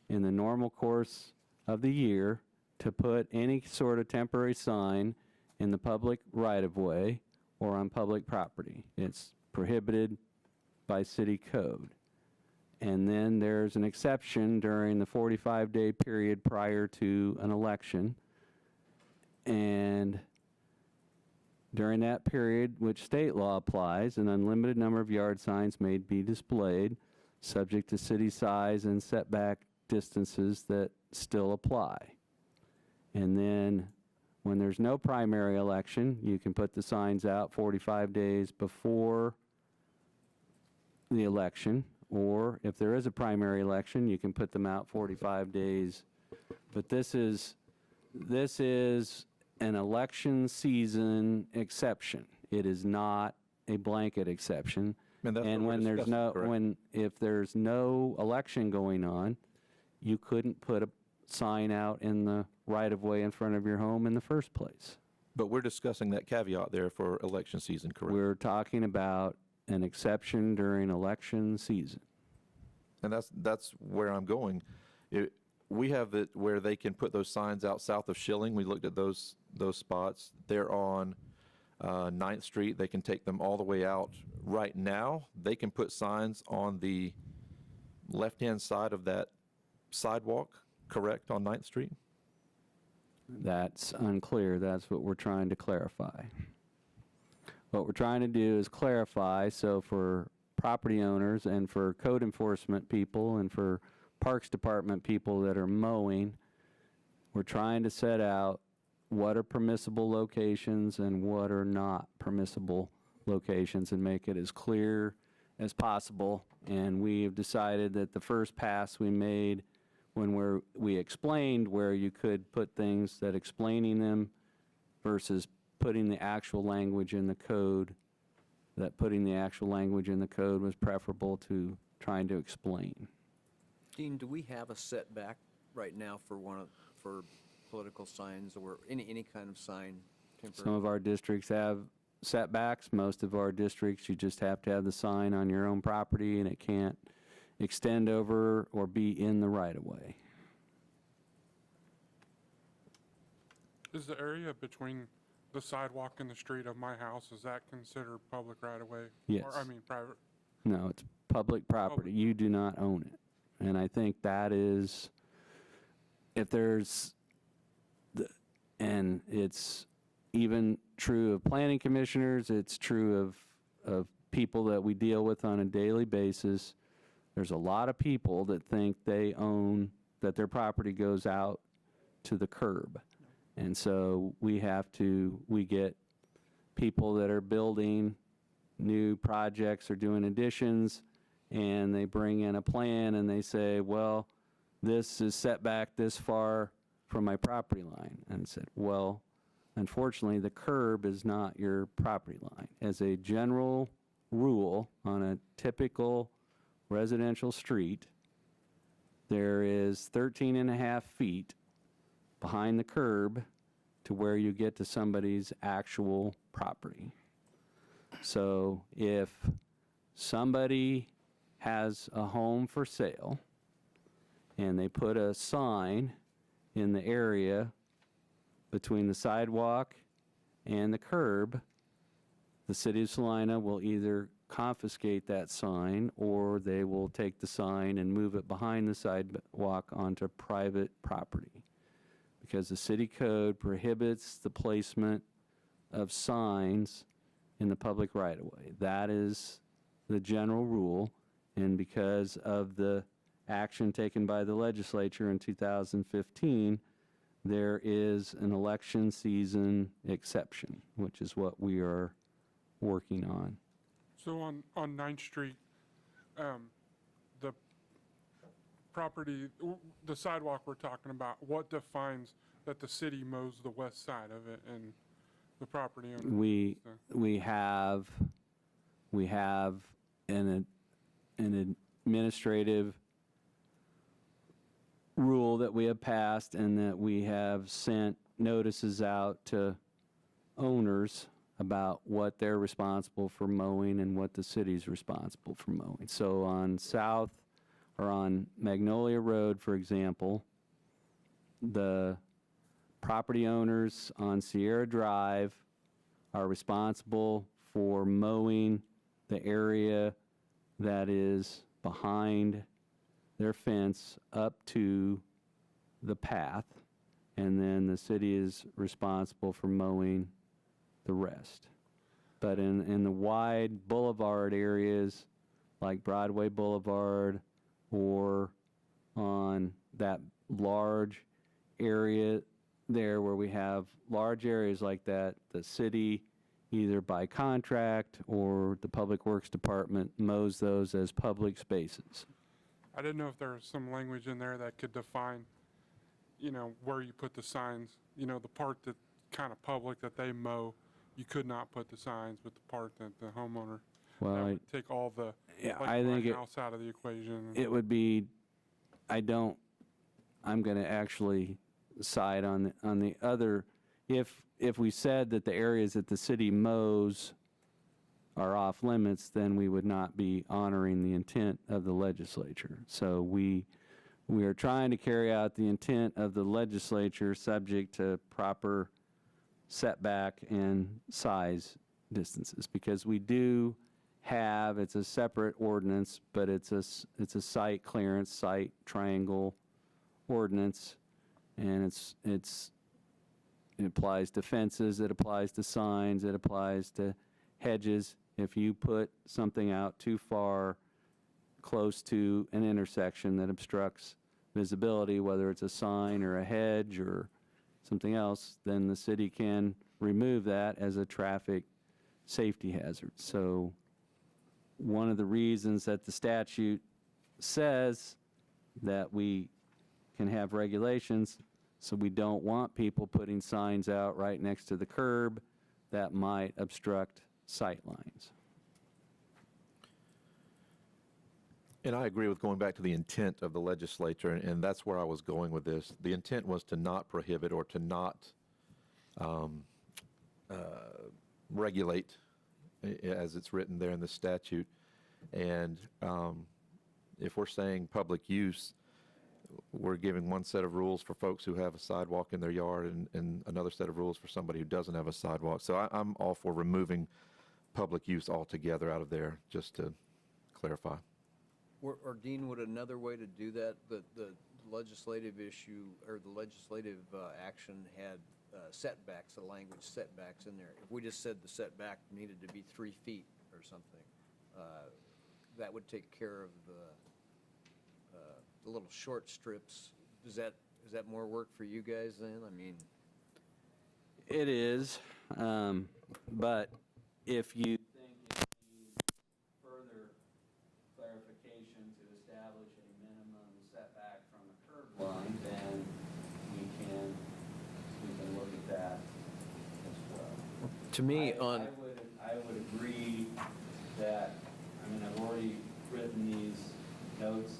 in the normal course of the year to put any sort of temporary sign in the public right-of-way or on public property. It's prohibited by city code. And then there's an exception during the 45-day period prior to an election. And during that period, which state law applies, an unlimited number of yard signs may be displayed, subject to city size and setback distances that still apply. And then when there's no primary election, you can put the signs out 45 days before the election, or if there is a primary election, you can put them out 45 days. But this is an election season exception. It is not a blanket exception. And that's And what we're when there's discussing, no, correct? if there's no election going on, you couldn't put a sign out in the right-of-way in front of your home in the first place. But we're discussing that caveat there for election season, correct? We're talking about an exception during election season. And that's where I'm going. We have it where they can put those signs out south of Schilling. We looked at those spots. They're on 9th Street. They can take them all the way out. Right now, they can put signs on the left-hand side of that sidewalk, correct, on 9th Street? That's unclear. That's what we're trying to clarify. What we're trying to do is clarify, so for property owners and for code enforcement people and for Parks Department people that are mowing, we're trying to set out what are permissible locations and what are not permissible locations and make it as clear as possible. And we have decided that the first pass we made when we explained where you could put things, that explaining them versus putting the actual language in the code, that putting the actual language in the code was preferable to trying to explain. Dean, do we have a setback right now for political signs or any kind of sign? Some of our districts have setbacks. Most of our districts, you just have to have the sign on your own property and it can't extend over or be in the right-of-way. Is the area between the sidewalk and the street of my house, is that considered public right-of-way? Yes. Or, I mean, private? No, it's public property. You do not own it. And I think that is, if there's, and it's even true of planning commissioners, it's true of people that we deal with on a daily basis. There's a lot of people that think they own, that their property goes out to the curb. And so we get people that are building new projects or doing additions, and they bring in a plan and they say, well, this is set back this far from my property line. And I said, well, unfortunately, the curb is not your property line. As a general rule, on a typical residential street, there is 13 and a half feet behind the curb to where you get to somebody's actual property. So if somebody has a home for sale and they put a sign in the area between the sidewalk and the curb, the city of Salina will either confiscate that sign or they will take the sign and move it behind the sidewalk onto private property. because the city code prohibits the placement of signs in the public right-of-way. That is the general rule, and because of the action taken by the legislature in 2015, there is an election season exception, which is what we are working on. So on 9th Street, the property, the sidewalk we're talking about, what defines that the city mows the west side of it and the property owner? We have an administrative rule that we have passed and that we have sent notices out to owners about what they're responsible for mowing and what the city's responsible for mowing. So on on Magnolia Road, for example, the property owners on Sierra Drive are responsible for mowing the area that is behind their fence up to the path, and then the city is responsible for mowing the rest. But in the wide boulevard areas, like Broadway Boulevard, or on that large area there where we have large areas like that, the city, either by contract or the Public Works Department, mows those as public spaces. I didn't know if there was some language in there that could define, where you put the signs, the part that's kind of public that they mow, you could not put the signs, but the part that the homeowner, Well, that would take all the, yeah, like I think my it- house out of the equation. It would be, I'm going to actually side on the other, if we said that the areas that the city mows are off limits, then we would not be honoring the intent of the legislature. So we are trying to carry out the intent of the legislature subject to proper setback and size distances, because we do have, it's a separate ordinance, but it's a site clearance, site triangle ordinance, and it applies to fences, it applies to signs, it applies to hedges. If you put something out too far close to an intersection that obstructs visibility, whether it's a sign or a hedge or something else, then the city can remove that as a traffic safety hazard. So one of the reasons that the statute says that we can have regulations, so we don't want people putting signs out right next to the curb that might obstruct sight lines. And I agree with going back to the intent of the legislature, and that's where I was going with this. The intent was to not prohibit or to not regulate, as it's written there in the statute. And if we're saying public use, we're giving one set of rules for folks who have a sidewalk in their yard and another set of rules for somebody who doesn't have a sidewalk. So I'm all for removing public use altogether out of there, just to clarify. Or Dean, would another way to do that, the legislative issue or the legislative action had setbacks, the language setbacks in there? If we just said the setback needed to be 3 feet or something, that would take care of the little short strips. Is that more work for you guys then? I mean, It is, but if you think you need further clarification to establish a minimum setback from a curb line, then we can look at that as well. to me, I would agree that, I've already written these notes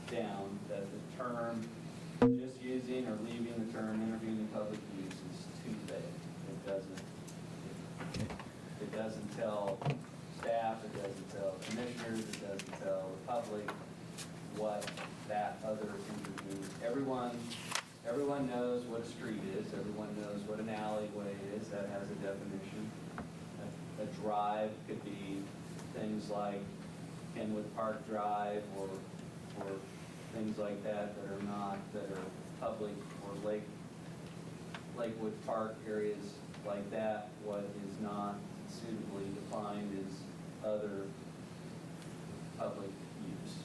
down, that the term, just using or leaving the term intervening public use is too vague. It doesn't tell staff, it doesn't tell commissioners, it doesn't tell the public what that other intervening. Everyone knows what a street is, everyone knows what an alleyway is, that has a definition. A drive could be things like Kenwood Park Drive or things like that that are public or lake Lakewood Park, areas like that, what is not suitably defined is other public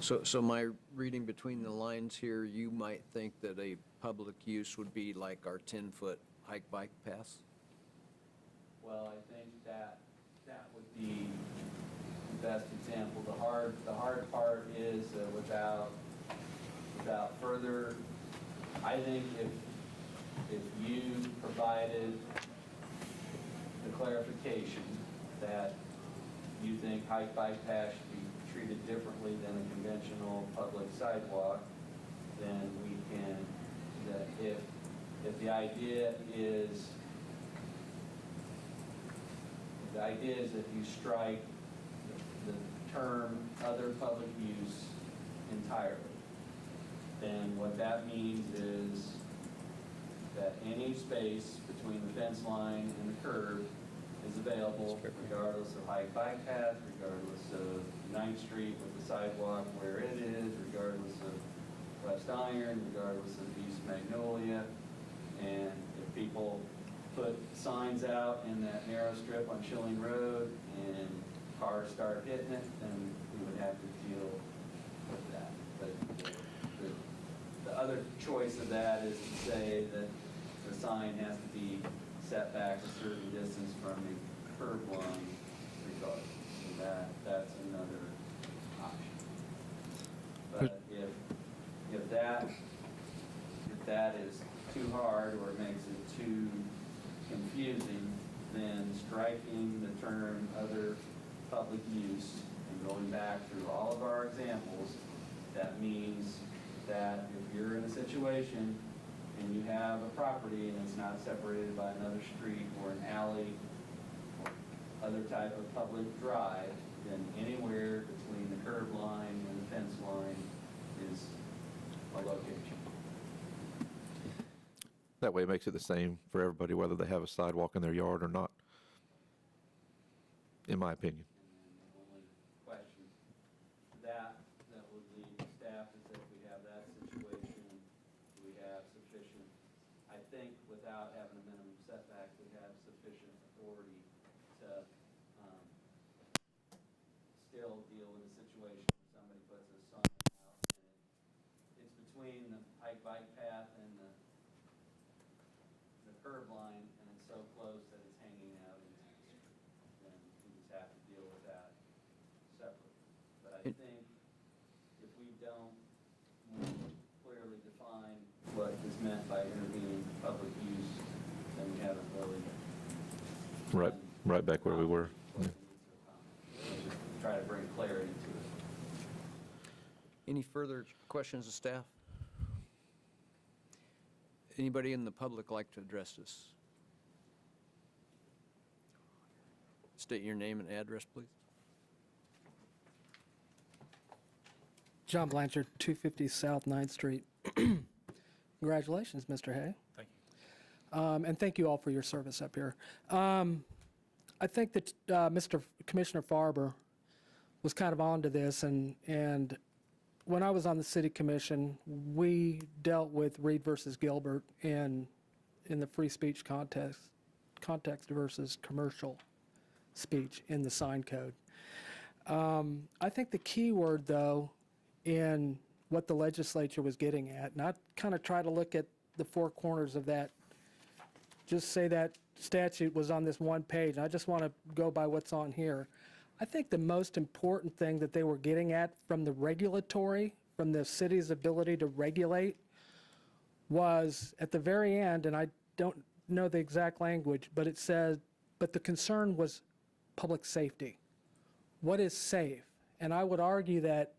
use. So my reading between the lines here, you might think that a public use would be like our 10-foot hike bike paths? Well, I think that would be the best example. The hard part is without further, I think if you provided the clarification that you think hike bike paths should be treated differently than a conventional public sidewalk, then we can, that if the idea is if you strike the term other public use entirely, then what that means is that any space between the fence line and the curb is available regardless of hike bike path, regardless of 9th Street with the sidewalk where it is, regardless of West Iron, regardless of East Magnolia. And if people put signs out in that narrow strip on Schilling Road and cars start hitting it, then we would have to deal with that. But the other choice of that is to say that the sign has to be set back a certain distance from the curb line regardless. So that's another option. But if that is too hard or makes it too confusing, then striking the term other public use and going back through all of our examples, that means that if you're in a situation and you have a property and it's not separated by another street or an alley or other type of public drive, then anywhere between the curb line and the fence line is a location. That way it makes it the same for everybody, whether they have a sidewalk in their yard or not, in my opinion. And then the only question that would lead staff is if we have that situation, we have sufficient, I think without having a minimum setback, we have sufficient authority to still deal with a situation where somebody puts a sign out and it's between the hike bike path and the curb line, and it's so close that it's hanging out in the street. Then we just have to deal with that separately. But I think if we don't clearly define what is meant by intervening public use, then we haven't really Right back where we were. Yeah. Try to bring clarity to it. Any further questions of staff? Anybody in the public like to address this? State your name and address, please. John Blanchard, 250 South 9th Street. Congratulations, Mr. Hay. Thank you. And thank you all for your service up here. I think that Commissioner Farber was kind of onto this, and when I was on the city commission, we dealt with Reed versus Gilbert in the free speech context versus commercial speech in the sign code. I think the key word, though, in what the legislature was getting at, and I kind of try to look at the four corners of that, just say that statute was on this one page, and I just want to go by what's on here. I think the most important thing that they were getting at from the city's ability to regulate was at the very end, and I don't know the exact language, but it said, but the concern was public safety. What is safe? And I would argue that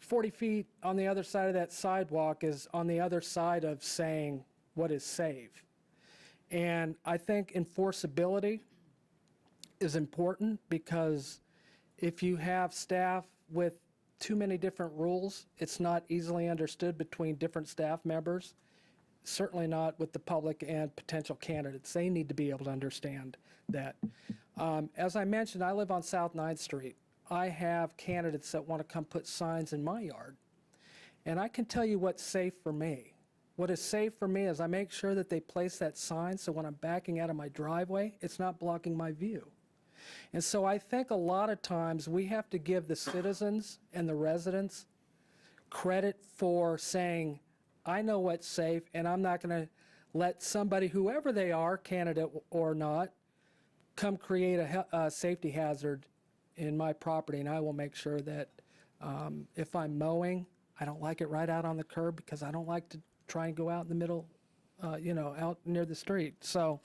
40 feet on the other side of that sidewalk is on the other side of saying what is safe. And I think enforceability is important, because if you have staff with too many different rules, it's not easily understood between different staff members, certainly not with the public and potential candidates. They need to be able to understand that. As I mentioned, I live on South 9th Street. I have candidates that want to come put signs in my yard. And I can tell you what's safe for me. what is safe for me is I make sure that they place that sign so when I'm backing out of my driveway, it's not blocking my view. And so I think a lot of times we have to give the citizens and the residents credit for saying, I know what's safe, and I'm not going to let somebody, whoever they are, candidate or not, come create a safety hazard in my property. And I will make sure that if I'm mowing, I don't like it right out on the curb because I don't like to try and go out in the middle, out near the street. So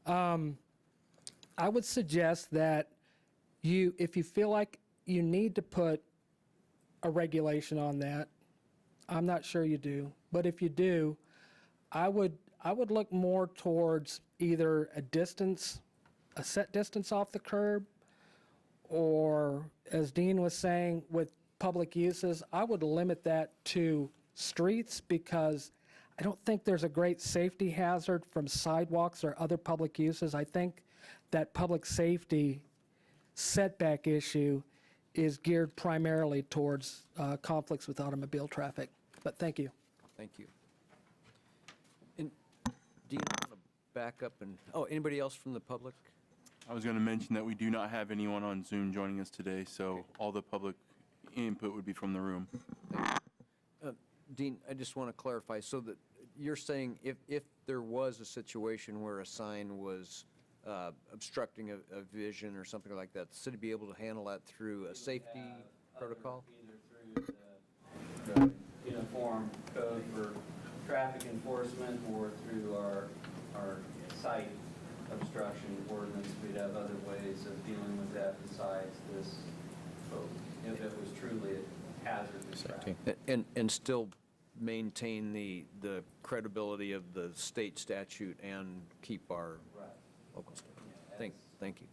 I would suggest that if you feel like you need to put a regulation on that, I'm not sure you do, but if you do, I would look more towards either a set distance off the curb, or as Dean was saying, with public uses, I would limit that to streets because I don't think there's a great safety hazard from sidewalks or other public uses. I think that public safety setback issue is geared primarily towards conflicts with automobile traffic. But thank you. Thank you. And Dean, I want to back up and, anybody else from the public? I was going to mention that we do not have anyone on Zoom joining us today, so all the public input would be from the room. Dean, I just want to clarify, so that you're saying if there was a situation where a sign was obstructing a vision or something like that, the city be able to handle that through a safety protocol? Either through the uniform code for traffic enforcement or through our site obstruction ordinance. We'd have other ways of dealing with that besides this code, if it was truly a hazardous traffic. And still maintain the credibility of the state statute and keep our Right. local statute. Yeah, Thank you.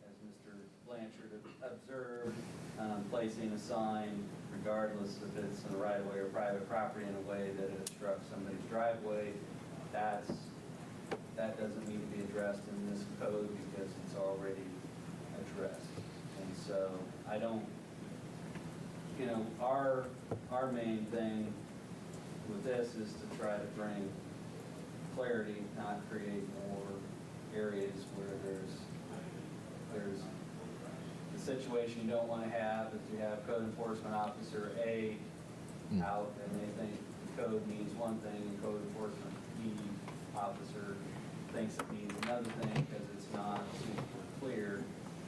As Mr. Blanchard observed, placing a sign, regardless if it's in the right-of-way or private property, in a way that it obstructs somebody's driveway, that doesn't need to be addressed in this code because it's already addressed. And so I don't, our main thing with this is to try to bring clarity, not create more areas where there's the situation you don't want to have. If you have code enforcement officer A out and they think the code means one thing and code enforcement B officer thinks it means another thing because it's not super clear.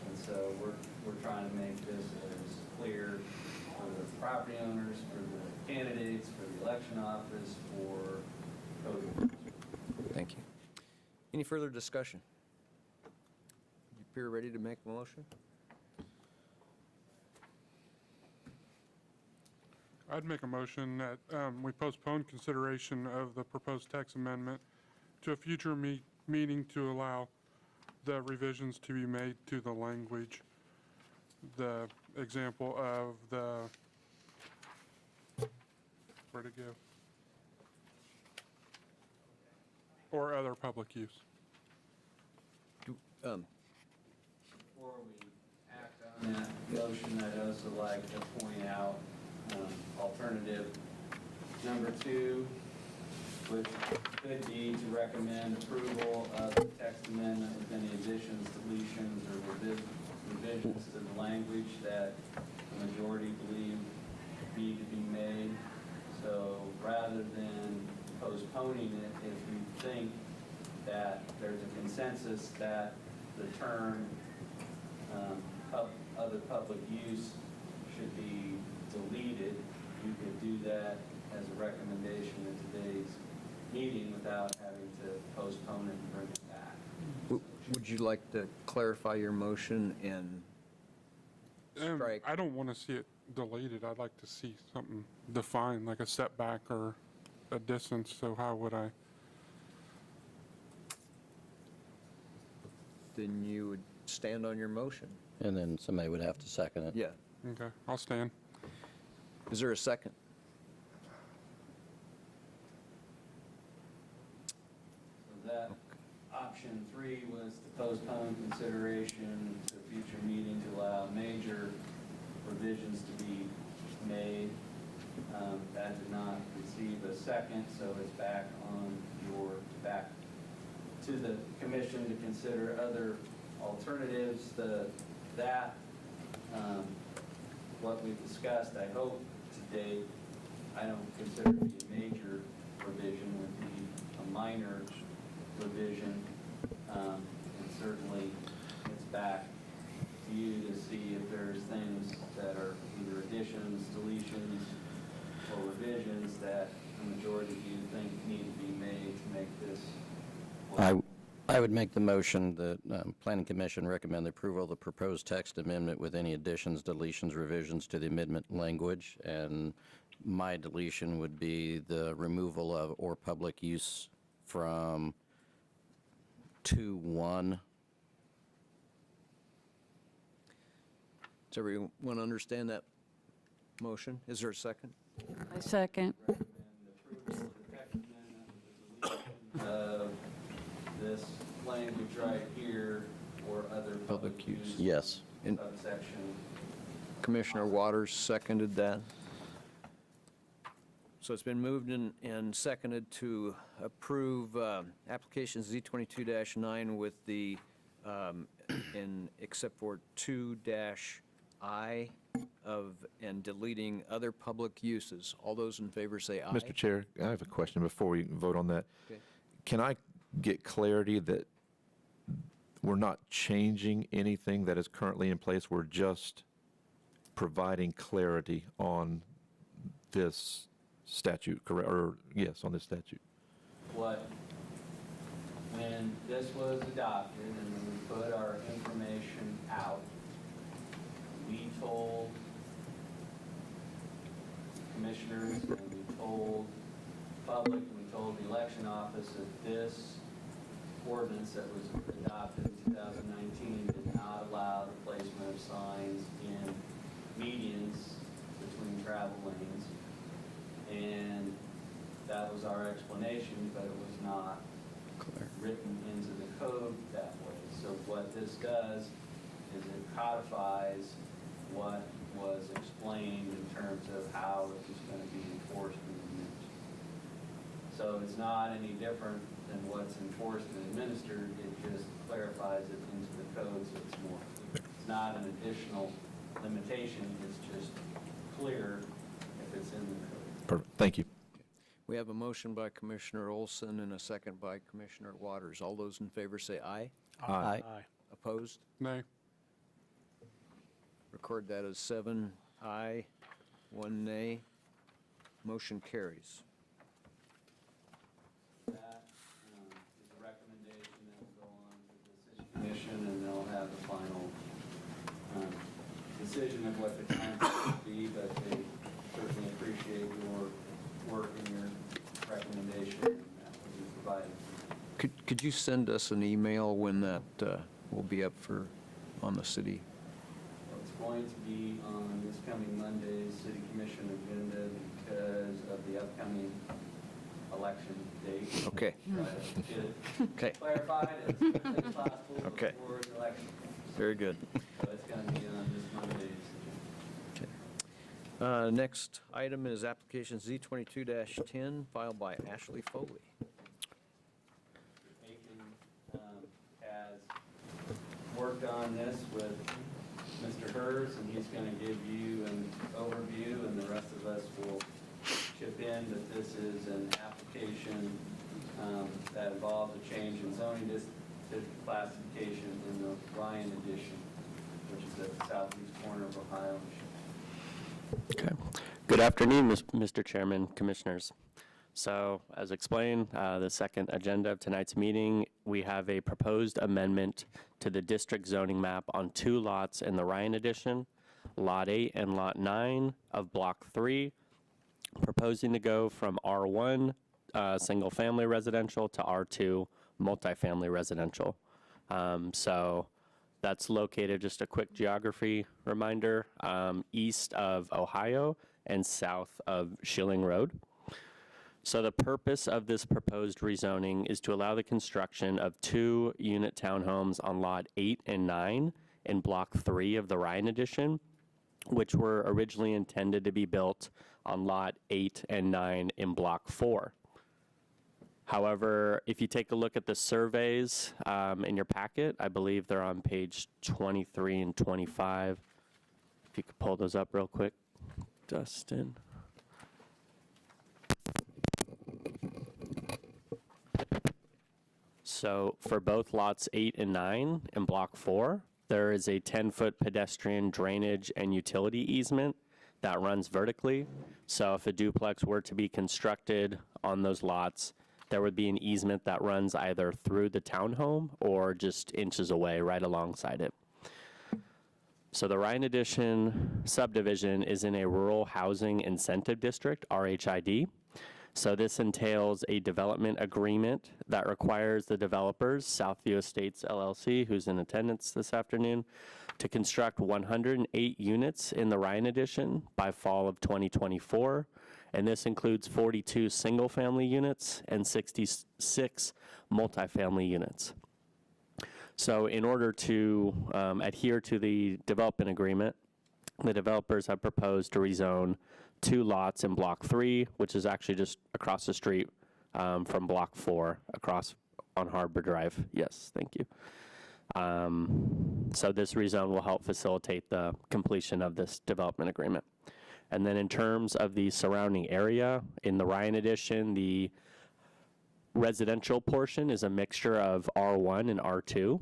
And so we're trying to make this as clear for the property owners, for the candidates, for the election office, for code enforcement. Thank you. Any further discussion? You appear ready to make a motion? I'd make a motion that we postpone consideration of the proposed text amendment to a future meeting to allow the revisions to be made to the language. The example of where'd it go? Or other public use. Um, Before we act on that motion, I'd also like to point out alternative number 2, which could be to recommend approval of the text amendment with any additions, deletions, or revisions to the language that the majority believe need to be made. So rather than postponing it, if you think that there's a consensus that the term other public use should be deleted, you could do that as a recommendation in today's meeting without having to postpone it and bring it back. Would you like to clarify your motion and strike? I don't want to see it deleted. I'd like to see something defined, like a setback or a distance. So how would I? Then you would stand on your motion. And then somebody would have to second it. Yeah. Okay, I'll stand. Is there a second? So that option 3 was to postpone consideration to a future meeting to allow major revisions to be made. That did not receive a second, so it's back back to the commission to consider other alternatives. What we've discussed, I hope to date, I don't consider to be a major revision, would be a minor revision. And certainly it's back to you to see if there's things that are either additions, deletions, or revisions that the majority of you think need to be made to make this work. I would make the motion that Planning Commission recommend the approval of the proposed text amendment with any additions, deletions, revisions to the amendment language. And my deletion would be the removal of or public use from 2.1. Does everyone understand that motion? Is there a second? I second. This language right here or other public use. Yes. Subsection. Commissioner Waters seconded that. So it's been moved and seconded to approve application Z22-9 with the, except for 2-I and deleting other public uses. All those in favor say aye. Mr. Chair, I have a question before we vote on that. Okay. Can I get clarity that we're not changing anything that is currently in place? We're just providing clarity on this statute, correct? Or, yes, on this statute. When this was adopted and we put our information out, we told commissioners and we told public and we told the election office that this ordinance that was adopted in 2019 did not allow the placement of signs in medians between travel lanes. And that was our explanation, but it was not written into the code that way. So what this does is it codifies what was explained in terms of how it was going to be enforced and administered. So it's not any different than what's enforced and administered, it just clarifies it into the code so it's more. It's not an additional limitation, it's just clear if it's in the code. Perfect. Thank you. We have a motion by Commissioner Olson and a second by Commissioner Waters. All those in favor say aye. Aye. Opposed? Nay. Record that as 7 aye, 1 nay. Motion carries. That is a recommendation that will go on to the city commission, and they'll have the final decision of what the time should be, but they certainly appreciate your work and your recommendation that will be provided. Could you send us an email when that will be up on the city? It's going to be on this coming Monday's city commission agenda because of the upcoming election date. Okay. Try to get it Okay. clarified as quickly as possible Okay. before the election. Very good. So it's going to be on this Monday's agenda. Next item is application Z22-10 filed by Ashley Foley. Aiken has worked on this with Mr. Hers, and he's going to give you an overview, and the rest of us will chip in that this is an application that involves a change in zoning district classification in the Ryan edition, which is at the southeast corner of Ohio. Okay. Good afternoon, Mr. Chairman, Commissioners. So, as explained, the second agenda of tonight's meeting, we have a proposed amendment to the district zoning map on 2 lots in the Ryan Edition, Lot 8 and Lot 9 of Block 3, proposing to go from R1, single-family residential, to R2, multifamily residential. So, that's located, just a quick geography reminder, east of Ohio and south of Schilling Road. So the purpose of this proposed rezoning is to allow the construction of 2-unit townhomes on Lot 8 and 9 in Block 3 of the Ryan Edition, which were originally intended to be built on Lot 8 and 9 in Block 4. However, if you take a look at the surveys in your packet, I believe they're on page 23 and 25. If you could pull those up real quick, Dustin. So for both lots 8 and 9 in Block 4, there is a 10-foot pedestrian drainage and utility easement that runs vertically. So if a duplex were to be constructed on those lots, there would be an easement that runs either through the townhome or just inches away right alongside it. So the Ryan Addition subdivision is in a rural housing incentive district, RHID. So this entails a development agreement that requires the developers, Southview Estates LLC, who's in attendance this afternoon, to construct 108 units in the Ryan Addition by fall of 2024. And this includes 42 single-family units and 66 multifamily units. So in order to adhere to the development agreement, the developers have proposed to rezone 2 lots in Block 3, which is actually just across the street from Block 4, across on Harbor Drive. Yes, thank you. So this rezone will help facilitate the completion of this development agreement. And then in terms of the surrounding area, in the Ryan Addition, the residential portion is a mixture of R1 and R2.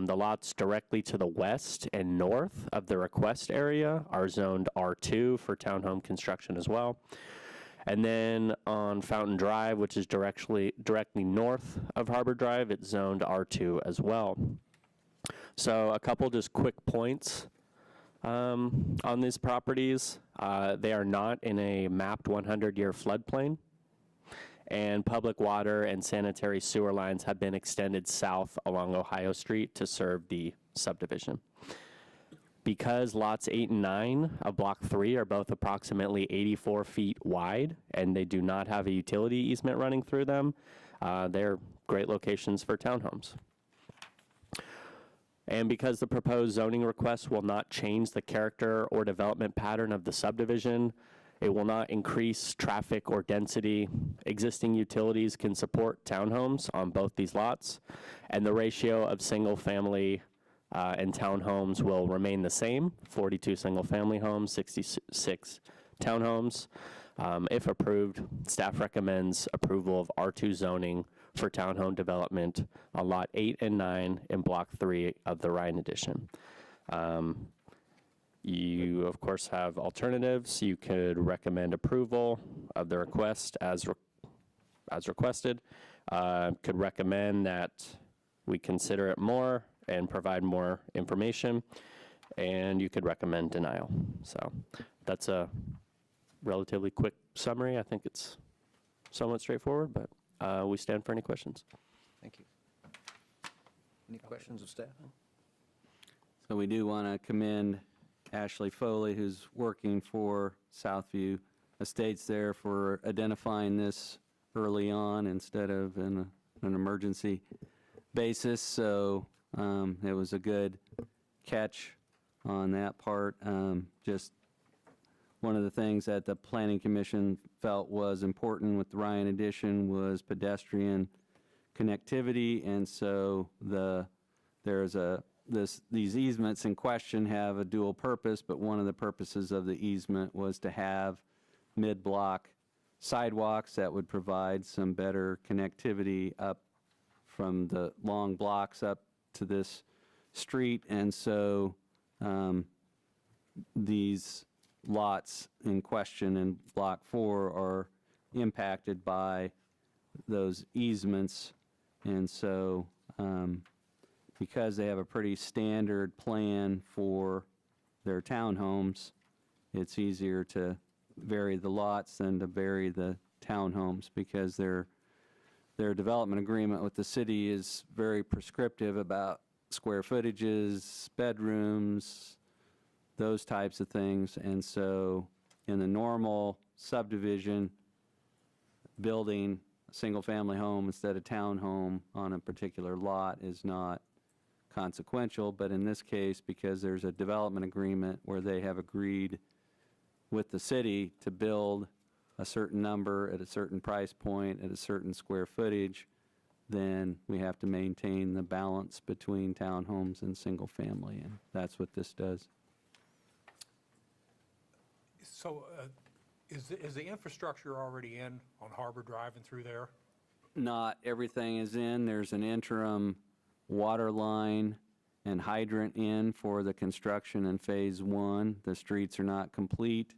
The lots directly to the west and north of the request area are zoned R2 for townhome construction as well. And then on Fountain Drive, which is directly north of Harbor Drive, it's zoned R2 as well. So a couple just quick points on these properties. They are not in a mapped 100-year floodplain, and public water and sanitary sewer lines have been extended south along Ohio Street to serve the subdivision. Because lots 8 and 9 of Block 3 are both approximately 84 feet wide, and they do not have a utility easement running through them, they're great locations for townhomes. And because the proposed zoning request will not change the character or development pattern of the subdivision, it will not increase traffic or density. Existing utilities can support townhomes on both these lots, and the ratio of single-family and townhomes will remain the same, 42 single-family homes, 66 townhomes. If approved, staff recommends approval of R2 zoning for townhome development on Lot 8 and 9 in Block 3 of the Ryan Addition. You, of course, have alternatives. You could recommend approval of the request as requested. Could recommend that we consider it more and provide more information, and you could recommend denial. So that's a relatively quick summary. I think it's somewhat straightforward, but we stand for any questions. Thank you. Any questions of staff? So we do want to commend Ashley Foley, who's working for Southview Estates there, for identifying this early on instead of in an emergency basis. So it was a good catch on that part. Just one of the things that the Planning Commission felt was important with the Ryan Addition was pedestrian connectivity, and so these easements in question have a dual purpose, but one of the purposes of the easement was to have mid-block sidewalks that would provide some better connectivity up from the long blocks up to this street. And so these lots in question in Block 4 are impacted by those easements. And so because they have a pretty standard plan for their townhomes, it's easier to vary the lots than to vary the townhomes, because their development agreement with the city is very prescriptive about square footages, bedrooms, those types of things. And so in the normal subdivision, building a single-family home instead of townhome on a particular lot is not consequential, but in this case, because there's a development agreement where they have agreed with the city to build a certain number at a certain price point at a certain square footage, then we have to maintain the balance between townhomes and single-family, and that's what this does. So is the infrastructure already in on Harbor Drive and through there? Not everything is in. There's an interim water line and hydrant in for the construction in Phase 1. The streets are not complete,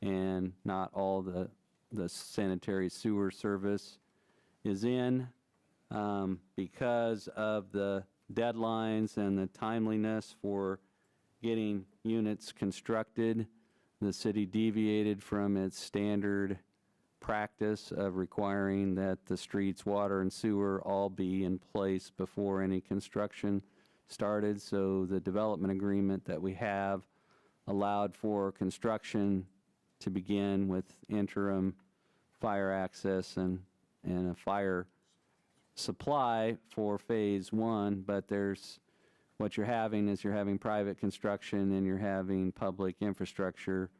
and not all the sanitary sewer service is in. Because of the deadlines and the timeliness for getting units constructed, the city deviated from its standard practice of requiring that the streets, water, and sewer all be in place before any construction started. So the development agreement that we have allowed for construction to begin with interim fire access and a fire supply for Phase 1, but what you're having is you're having private construction and you're having public infrastructure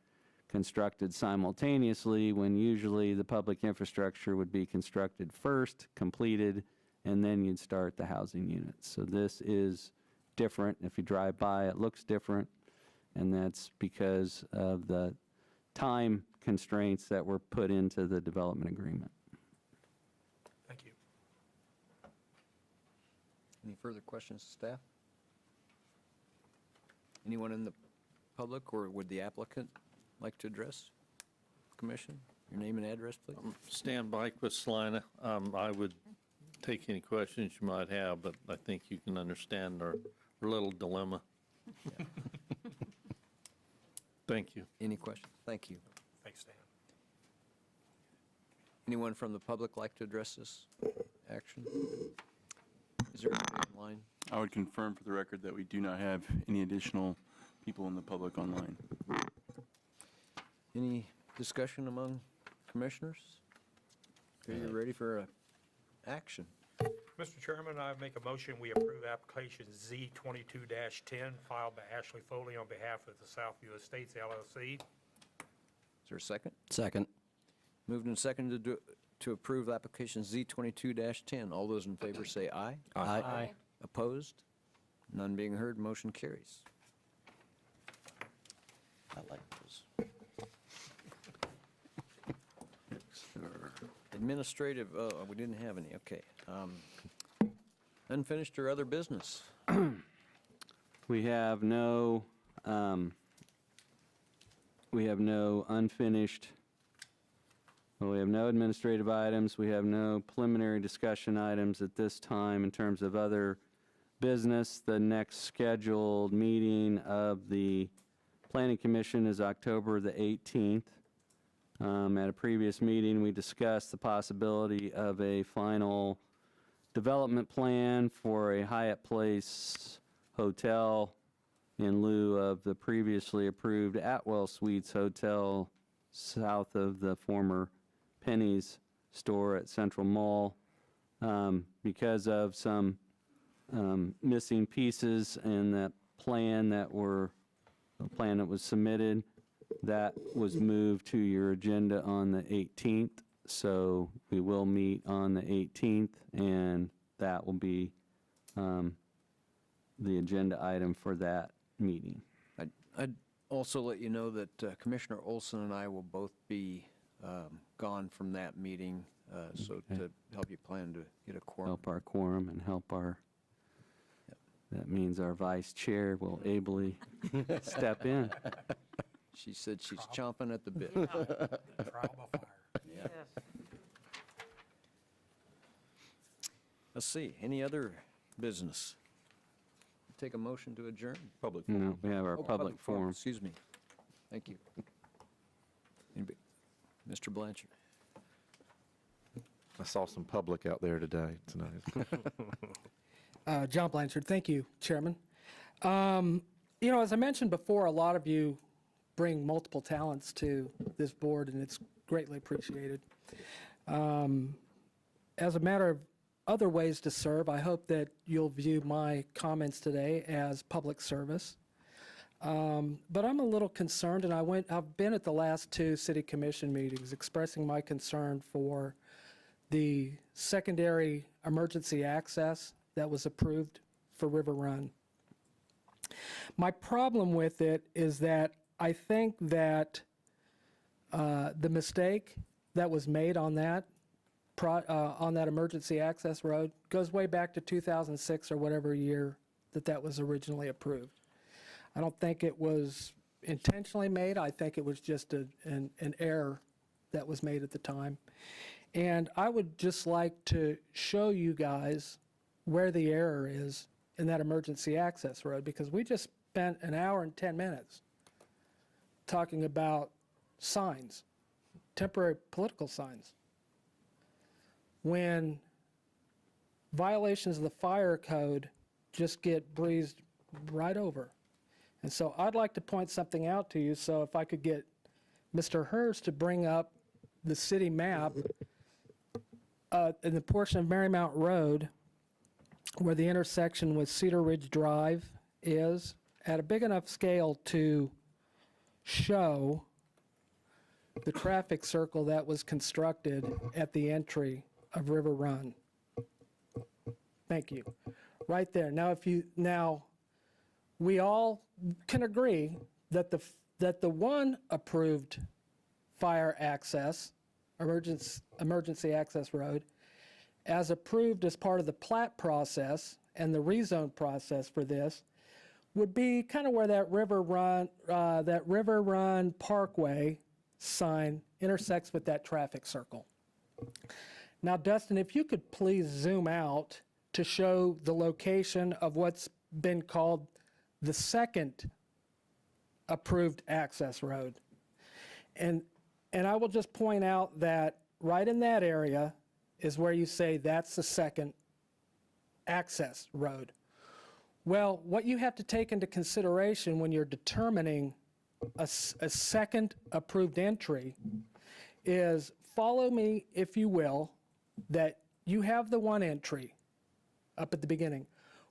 constructed simultaneously, when usually the public infrastructure would be constructed first, completed, and then you'd start the housing units. So this is different. If you drive by, it looks different, and that's because of the time constraints that were put into the development agreement. Thank you. Any further questions, staff? Anyone in the public, or would the applicant like to address the commission? Your name and address, please. Stan Bike with Salina. I would take any questions you might have, but I think you can understand our little dilemma. Thank you. Any questions? Thank you. Thanks, Stan. Anyone from the public like to address this action? Is there anyone online? I would confirm for the record that we do not have any additional people in the public online. Any discussion among commissioners? Are you ready for action? Mr. Chairman, I make a motion, we approve application Z22-10 filed by Ashley Foley on behalf of the Southview Estates LLC. Is there a second? Second. Moved and seconded to approve application Z22-10. All those in favor say aye. Aye. Opposed? None being heard, motion carries. I like those. Administrative, we didn't have any, okay. Unfinished or other business? We have no unfinished, well, we have no administrative items. We have no preliminary discussion items at this time in terms of other business. The next scheduled meeting of the Planning Commission is October the 18th. At a previous meeting, we discussed the possibility of a final development plan for a Hyatt Place hotel in lieu of the previously approved Atwell Suites Hotel south of the former Penny's store at Central Mall. Because of some missing pieces in that plan that was submitted, that was moved to your agenda on the 18th. So we will meet on the 18th, and that will be the agenda item for that meeting. I'd also let you know that Commissioner Olson and I will both be gone from that meeting, so to help you plan to get a quorum. Help our quorum and help our, that means our vice chair will ably step in. She said she's chomping at the bit. Trial by fire. Yeah. Let's see, any other business? Take a motion to adjourn. Public No, forum. we have our Oh, public forum. Excuse me. Thank you. Anybody- Mr. Blanchard. I saw some public out there tonight. John Blanchard, thank you, Chairman. As I mentioned before, a lot of you bring multiple talents to this board, and it's greatly appreciated. As a matter other ways to serve. I hope that you'll view my comments today as public service. But I'm a little concerned, and I've been at the last 2 city commission meetings expressing my concern for the secondary emergency access that was approved for River Run. My problem with it is that I think that the mistake that was made on that emergency access road goes way back to 2006 or whatever year that was originally approved. I don't think it was intentionally made. I think it was just an error that was made at the time. And I would just like to show you guys where the error is in that emergency access road, because we just spent an hour and 10 minutes talking about signs, temporary political signs, when violations of the fire code just get breezed right over. And so I'd like to point something out to you. So if I could get Mr. Hurst to bring up the city map in the portion of Marymount Road where the intersection with Cedar Ridge Drive is, at a big enough scale to show the traffic circle that was constructed at the entry of River Run. Thank you. Right there. Now we all can agree that the one approved fire access, emergency access road, as approved as part of the plat process and the rezone process for this, would be kind of where that River Run Parkway sign intersects with that traffic circle. Now, Dustin, if you could please zoom out to show the location of what's been called the second approved access road. And I will just point out that right in that area is where you say that's the second access road. Well, what you have to take into consideration when you're determining a second approved entry is, follow me if you will, that you have the one entry up at the beginning.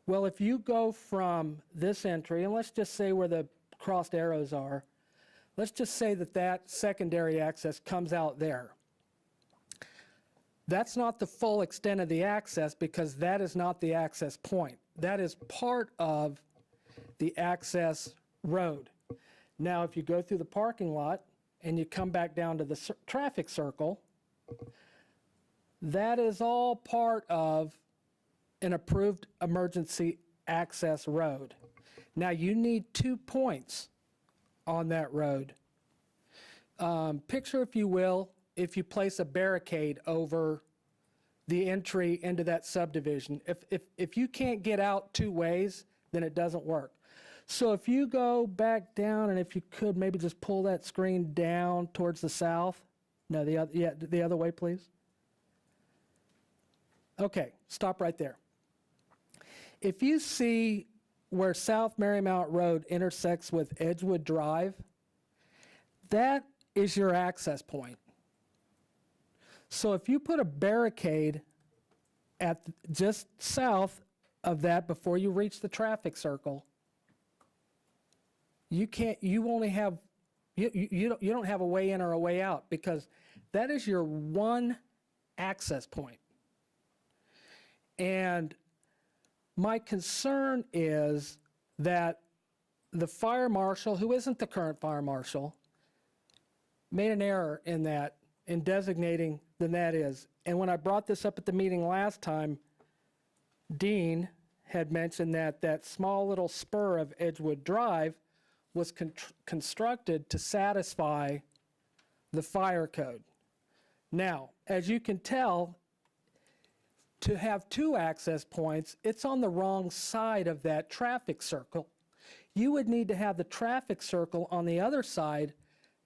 Well, if you go from this entry, and let's just say where the crossed arrows are, let's just say that secondary access comes out there. That's not the full extent of the access, because that is not the access point. That is part of the access road. Now, if you go through the parking lot and you come back down to the traffic circle, that is all part of an approved emergency access road. Now, you need 2 points on that road. Picture, if you will, if you place a barricade over the entry into that subdivision. If you can't get out 2 ways, then it doesn't work. So if you go back down, and if you could maybe just pull that screen down towards the south. No, the other way, please. Okay, stop right there. If you see where South Marymount Road intersects with Edgewood Drive, that is your access point. So if you put a barricade at just south of that before you reach the traffic circle, you don't have a way in or a way out, because that is your one access point. And my concern is that the fire marshal, who isn't the current fire marshal, made an error in designating than that is. And when I brought this up at the meeting last time, Dean had mentioned that small little spur of Edgewood Drive was constructed to satisfy the fire code. Now, as you can tell, to have 2 access points, it's on the wrong side of that traffic circle. You would need to have the traffic circle on the other side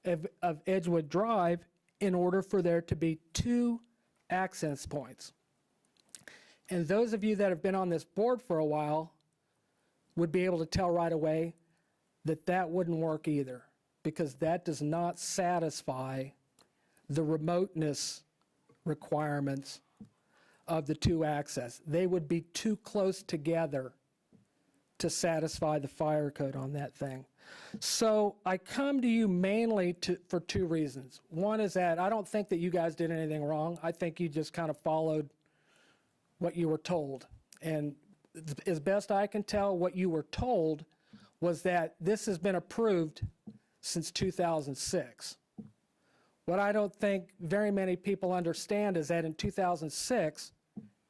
of Edgewood Drive in order for there to be 2 access points. And those of you that have been on this board for a while would be able to tell right away that wouldn't work either, because that does not satisfy the remoteness requirements of the two access. They would be too close together to satisfy the fire code on that thing. So I come to you mainly for two reasons. One is that I don't think that you guys did anything wrong. I think you just kind of followed what you were told. And as best I can tell, what you were told was that this has been approved since 2006. What I don't think very many people understand is that in 2006,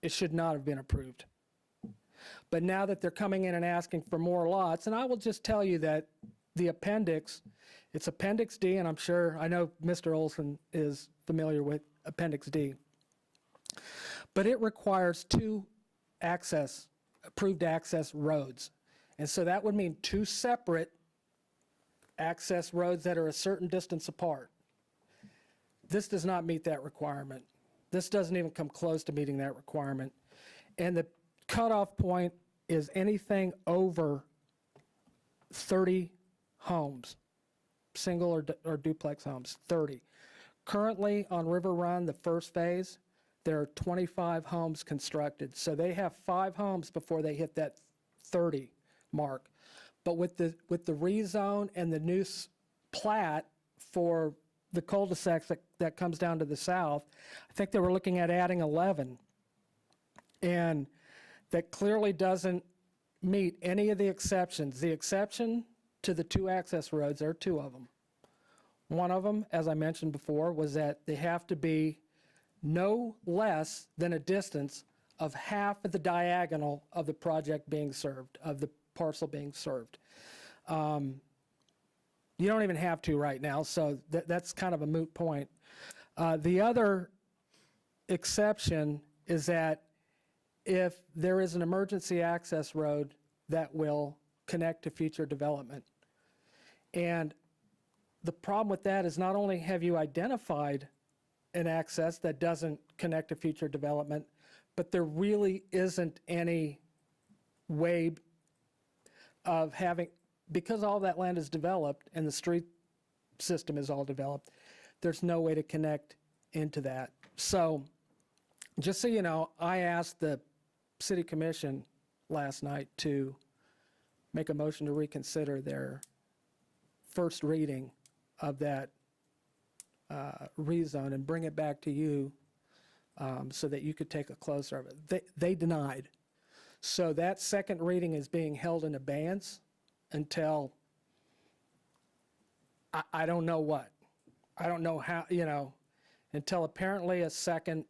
it should not have been approved. But now that they're coming in and asking for more lots, and I will just tell you that the appendix, it's Appendix D, and I know Mr. Olson is familiar with Appendix D, but it requires two approved access roads. And so that would mean two separate access roads that are a certain distance apart. This does not meet that requirement. This doesn't even come close to meeting that requirement. And the cutoff point is anything over 30 homes, single or duplex homes, 30. Currently on River Run, the first phase, there are 25 homes constructed. So they have 5 homes before they hit that 30 mark. But with the rezone and the new plat for the cul-de-sac that comes down to the south, I think they were looking at adding 11. And that clearly doesn't meet any of the exceptions. The exception to the two access roads, there are 2 of them. One of them, as I mentioned before, was that they have to be no less than a distance of half of the diagonal of the project being served, of the parcel being served. You don't even have to right now, so that's kind of a moot point. The other exception is that if there is an emergency access road that will connect to future development. And the problem with that is not only have you identified an access that doesn't connect to future development, but there really isn't any way of having, because all that land is developed and the street system is all developed, there's no way to connect into that. So just so you know, I asked the City Commission last night to make a motion to reconsider their first reading of that rezone and bring it back to you so that you could take a closer of it. They denied. So that second reading is being held in abeyance until I don't know what. I don't know how, until apparently a second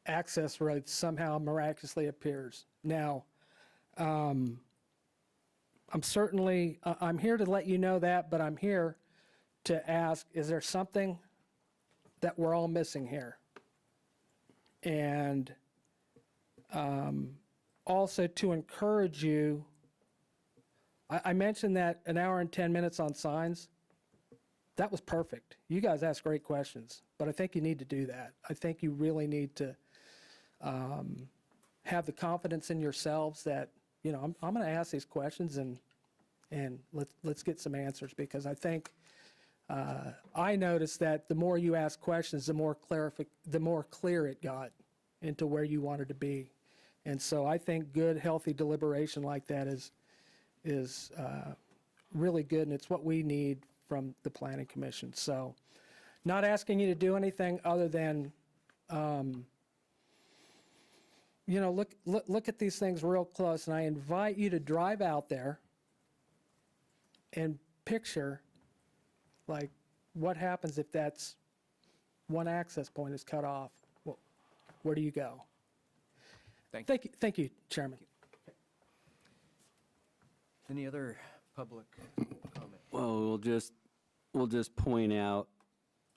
access road somehow miraculously appears. Now, I'm here to let you know that, but I'm here to ask, is there something that we're all missing here? And also to encourage you, I mentioned that an hour and 10 minutes on signs. That was perfect. You guys asked great questions, but I think you need to do that. I think you really need to have the confidence in yourselves that, I'm going to ask these questions and let's get some answers, because I think I noticed that the more you ask questions, the more clear it got into where you wanted to be. And so I think good, healthy deliberation like that is really good, and it's what we need from the Planning Commission. So not asking you to do anything other than, look at these things real close, and I invite you to drive out there and picture, like, what happens if that's one access point is cut off? Well, where do you go? Thank you, Chairman. Any other public comment? Well, we'll just point out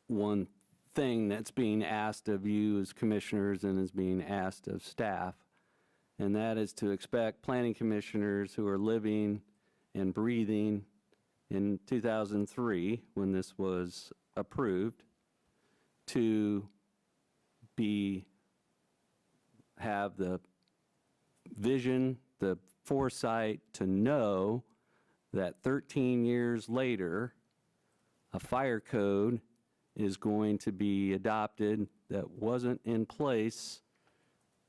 one thing that's being asked of you as commissioners and is being asked of staff, and that is to expect planning commissioners who are living and breathing in 2003, when this was approved, to have the vision, the foresight to know that 13 years later, a fire code is going to be adopted that wasn't in place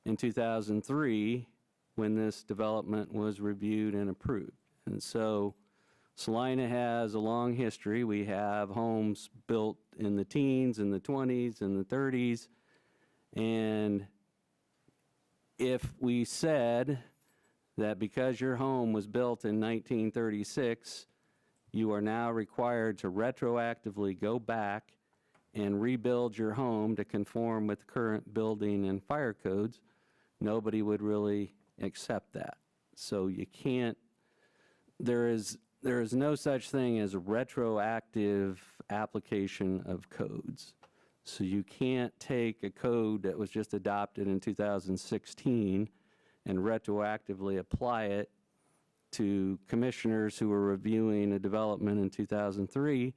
in 2003 when this development was reviewed and approved. And so Salina has a long history. We have homes built in the teens, in the 20s, and the 30s. And if we said that because your home was built in 1936, you are now required to retroactively go back and rebuild your home to conform with current building and fire codes, nobody would really accept that. So you can't, there is no such thing as a retroactive application of codes. So you can't take a code that was just adopted in 2016 and retroactively apply it to commissioners who were reviewing a development in 2003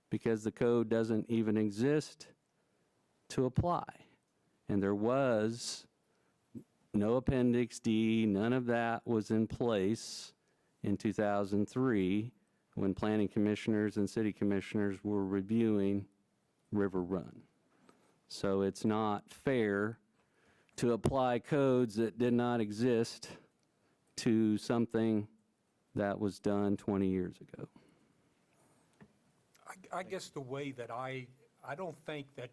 because the code doesn't even exist to apply. And there was no Appendix D, none of that was in place in 2003 when planning commissioners and city commissioners were reviewing River Run. So it's not fair to apply codes that did not exist to something that was done 20 years ago. I guess the way that I don't think that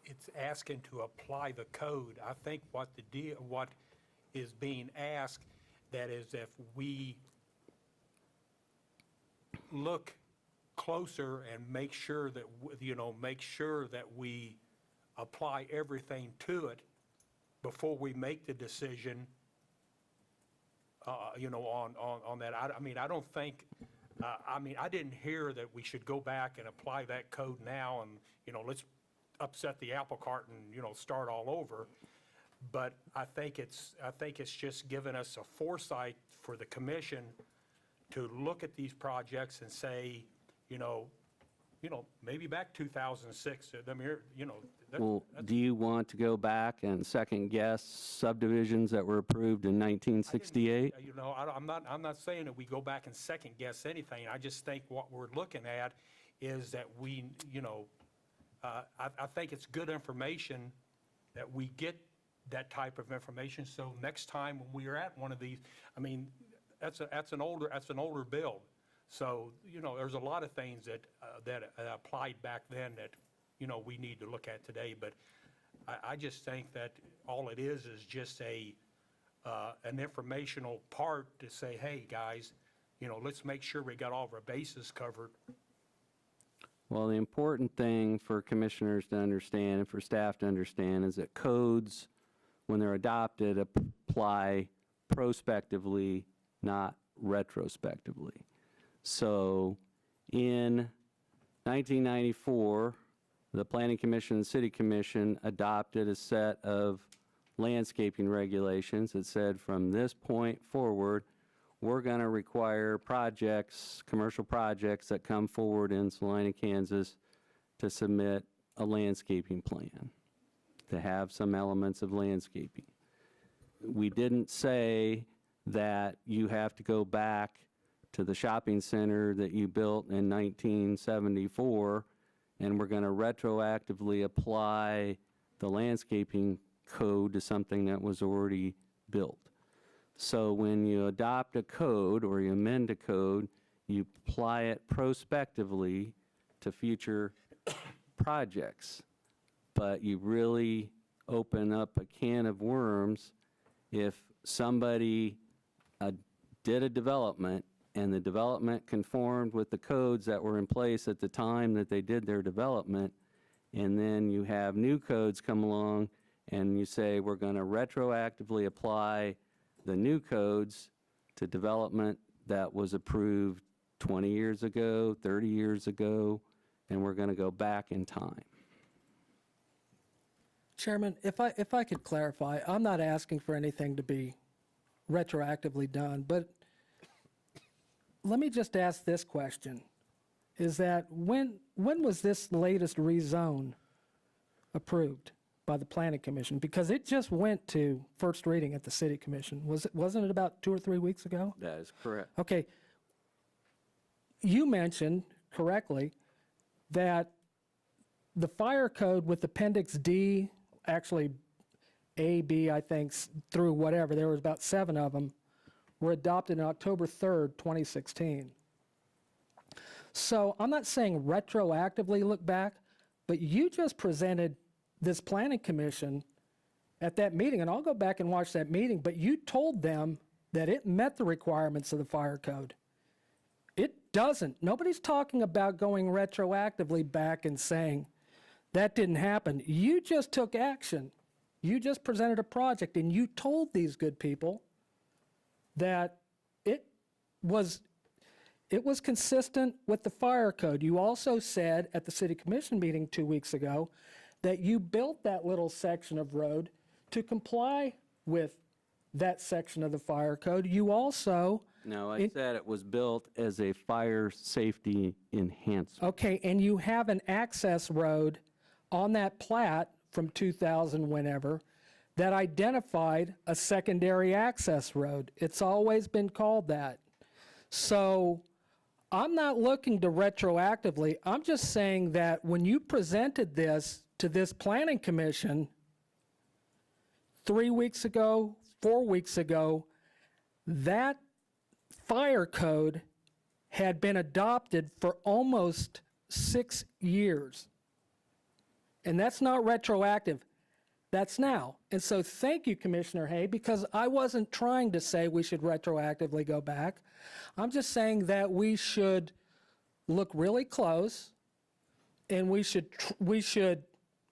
it's asking to apply the code. I think what is being asked, that is if we look closer and make sure that, we apply everything to it before we make the decision, on that. I don't think, I didn't hear that we should go back and apply that code now and, let's upset the apple cart and, start all over. But I think it's just given us a foresight for the commission to look at these projects and say, maybe back 2006, Well, do you want to go back and second guess subdivisions that were approved in 1968? I'm not saying that we go back and second guess anything. I just think what we're looking at is that we, I think it's good information that we get that type of information. So next time when we are at one of these, that's an older build. So, there's a lot of things that applied back then that, we need to look at today. But I just think that all it is just an informational part to say, hey, guys, let's make sure we got all of our bases covered. Well, the important thing for commissioners to understand and for staff to understand is that codes, when they're adopted, apply prospectively, not retrospectively. So in 1994, the Planning Commission and City Commission adopted a set of landscaping regulations that said from this point forward, we're going to require projects, commercial projects that come forward in Salina, Kansas, to submit a landscaping plan, to have some elements of landscaping. We didn't say that you have to go back to the shopping center that you built in 1974 and we're going to retroactively apply the landscaping code to something that was already built. So when you adopt a code or you amend a code, you apply it prospectively to future projects. But you really open up a can of worms if somebody did a development and the development conformed with the codes that were in place at the time that they did their development, and then you have new codes come along and you say we're going to retroactively apply the new codes to development that was approved 20 years ago, 30 years ago, and we're going to go back in time. Chairman, if I could clarify, I'm not asking for anything to be retroactively done, but let me just ask this question, is that when was this latest rezone approved by the Planning Commission? Because it just went to first reading at the City Commission. Wasn't it about 2 or 3 weeks ago? That is correct. Okay. You mentioned correctly that the fire code with Appendix D, actually A, B, I think, through whatever, there was about 7 of them, were adopted on October 3rd, 2016. So I'm not saying retroactively look back, but you just presented this planning commission at that meeting, and I'll go back and watch that meeting, but you told them that it met the requirements of the fire code. It doesn't. Nobody's talking about going retroactively back and saying that didn't happen. You just took action. You just presented a project, and you told these good people that it was consistent with the fire code. You also said at the city commission meeting 2 weeks ago that you built that little section of road to comply with that section of the fire code. You also... No, I said it was built as a fire safety enhancement. Okay, and you have an access road on that plat from 2000 whenever that identified a secondary access road. It's always been called that. So I'm not looking to retroactively. I'm just saying that when you presented this to this planning commission 3 weeks ago, 4 weeks ago, that fire code had been adopted for almost 6 years. And that's not retroactive. That's now. And so thank you, Commissioner Hay, because I wasn't trying to say we should retroactively go back. I'm just saying that we should look really close, and we should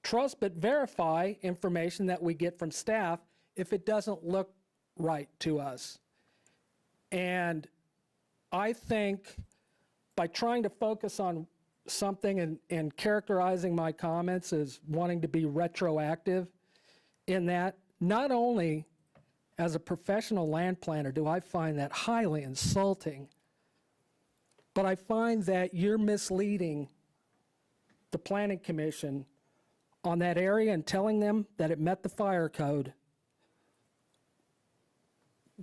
trust but verify information that we get from staff if it doesn't look right to us. And I think by trying to focus on something and characterizing my comments as wanting to be retroactive in that, not only as a professional land planner do I find that highly insulting, but I find that you're misleading the Planning Commission on that area and telling them that it met the fire code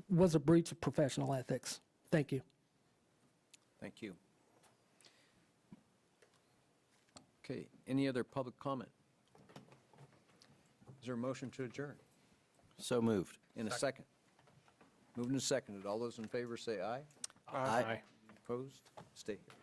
was a breach of professional ethics. Thank you. Thank you. Okay, any other public comment? Is there a motion to adjourn? So moved. In a second. Moved and seconded. All those in favor say aye. Aye. Opposed? Stay here.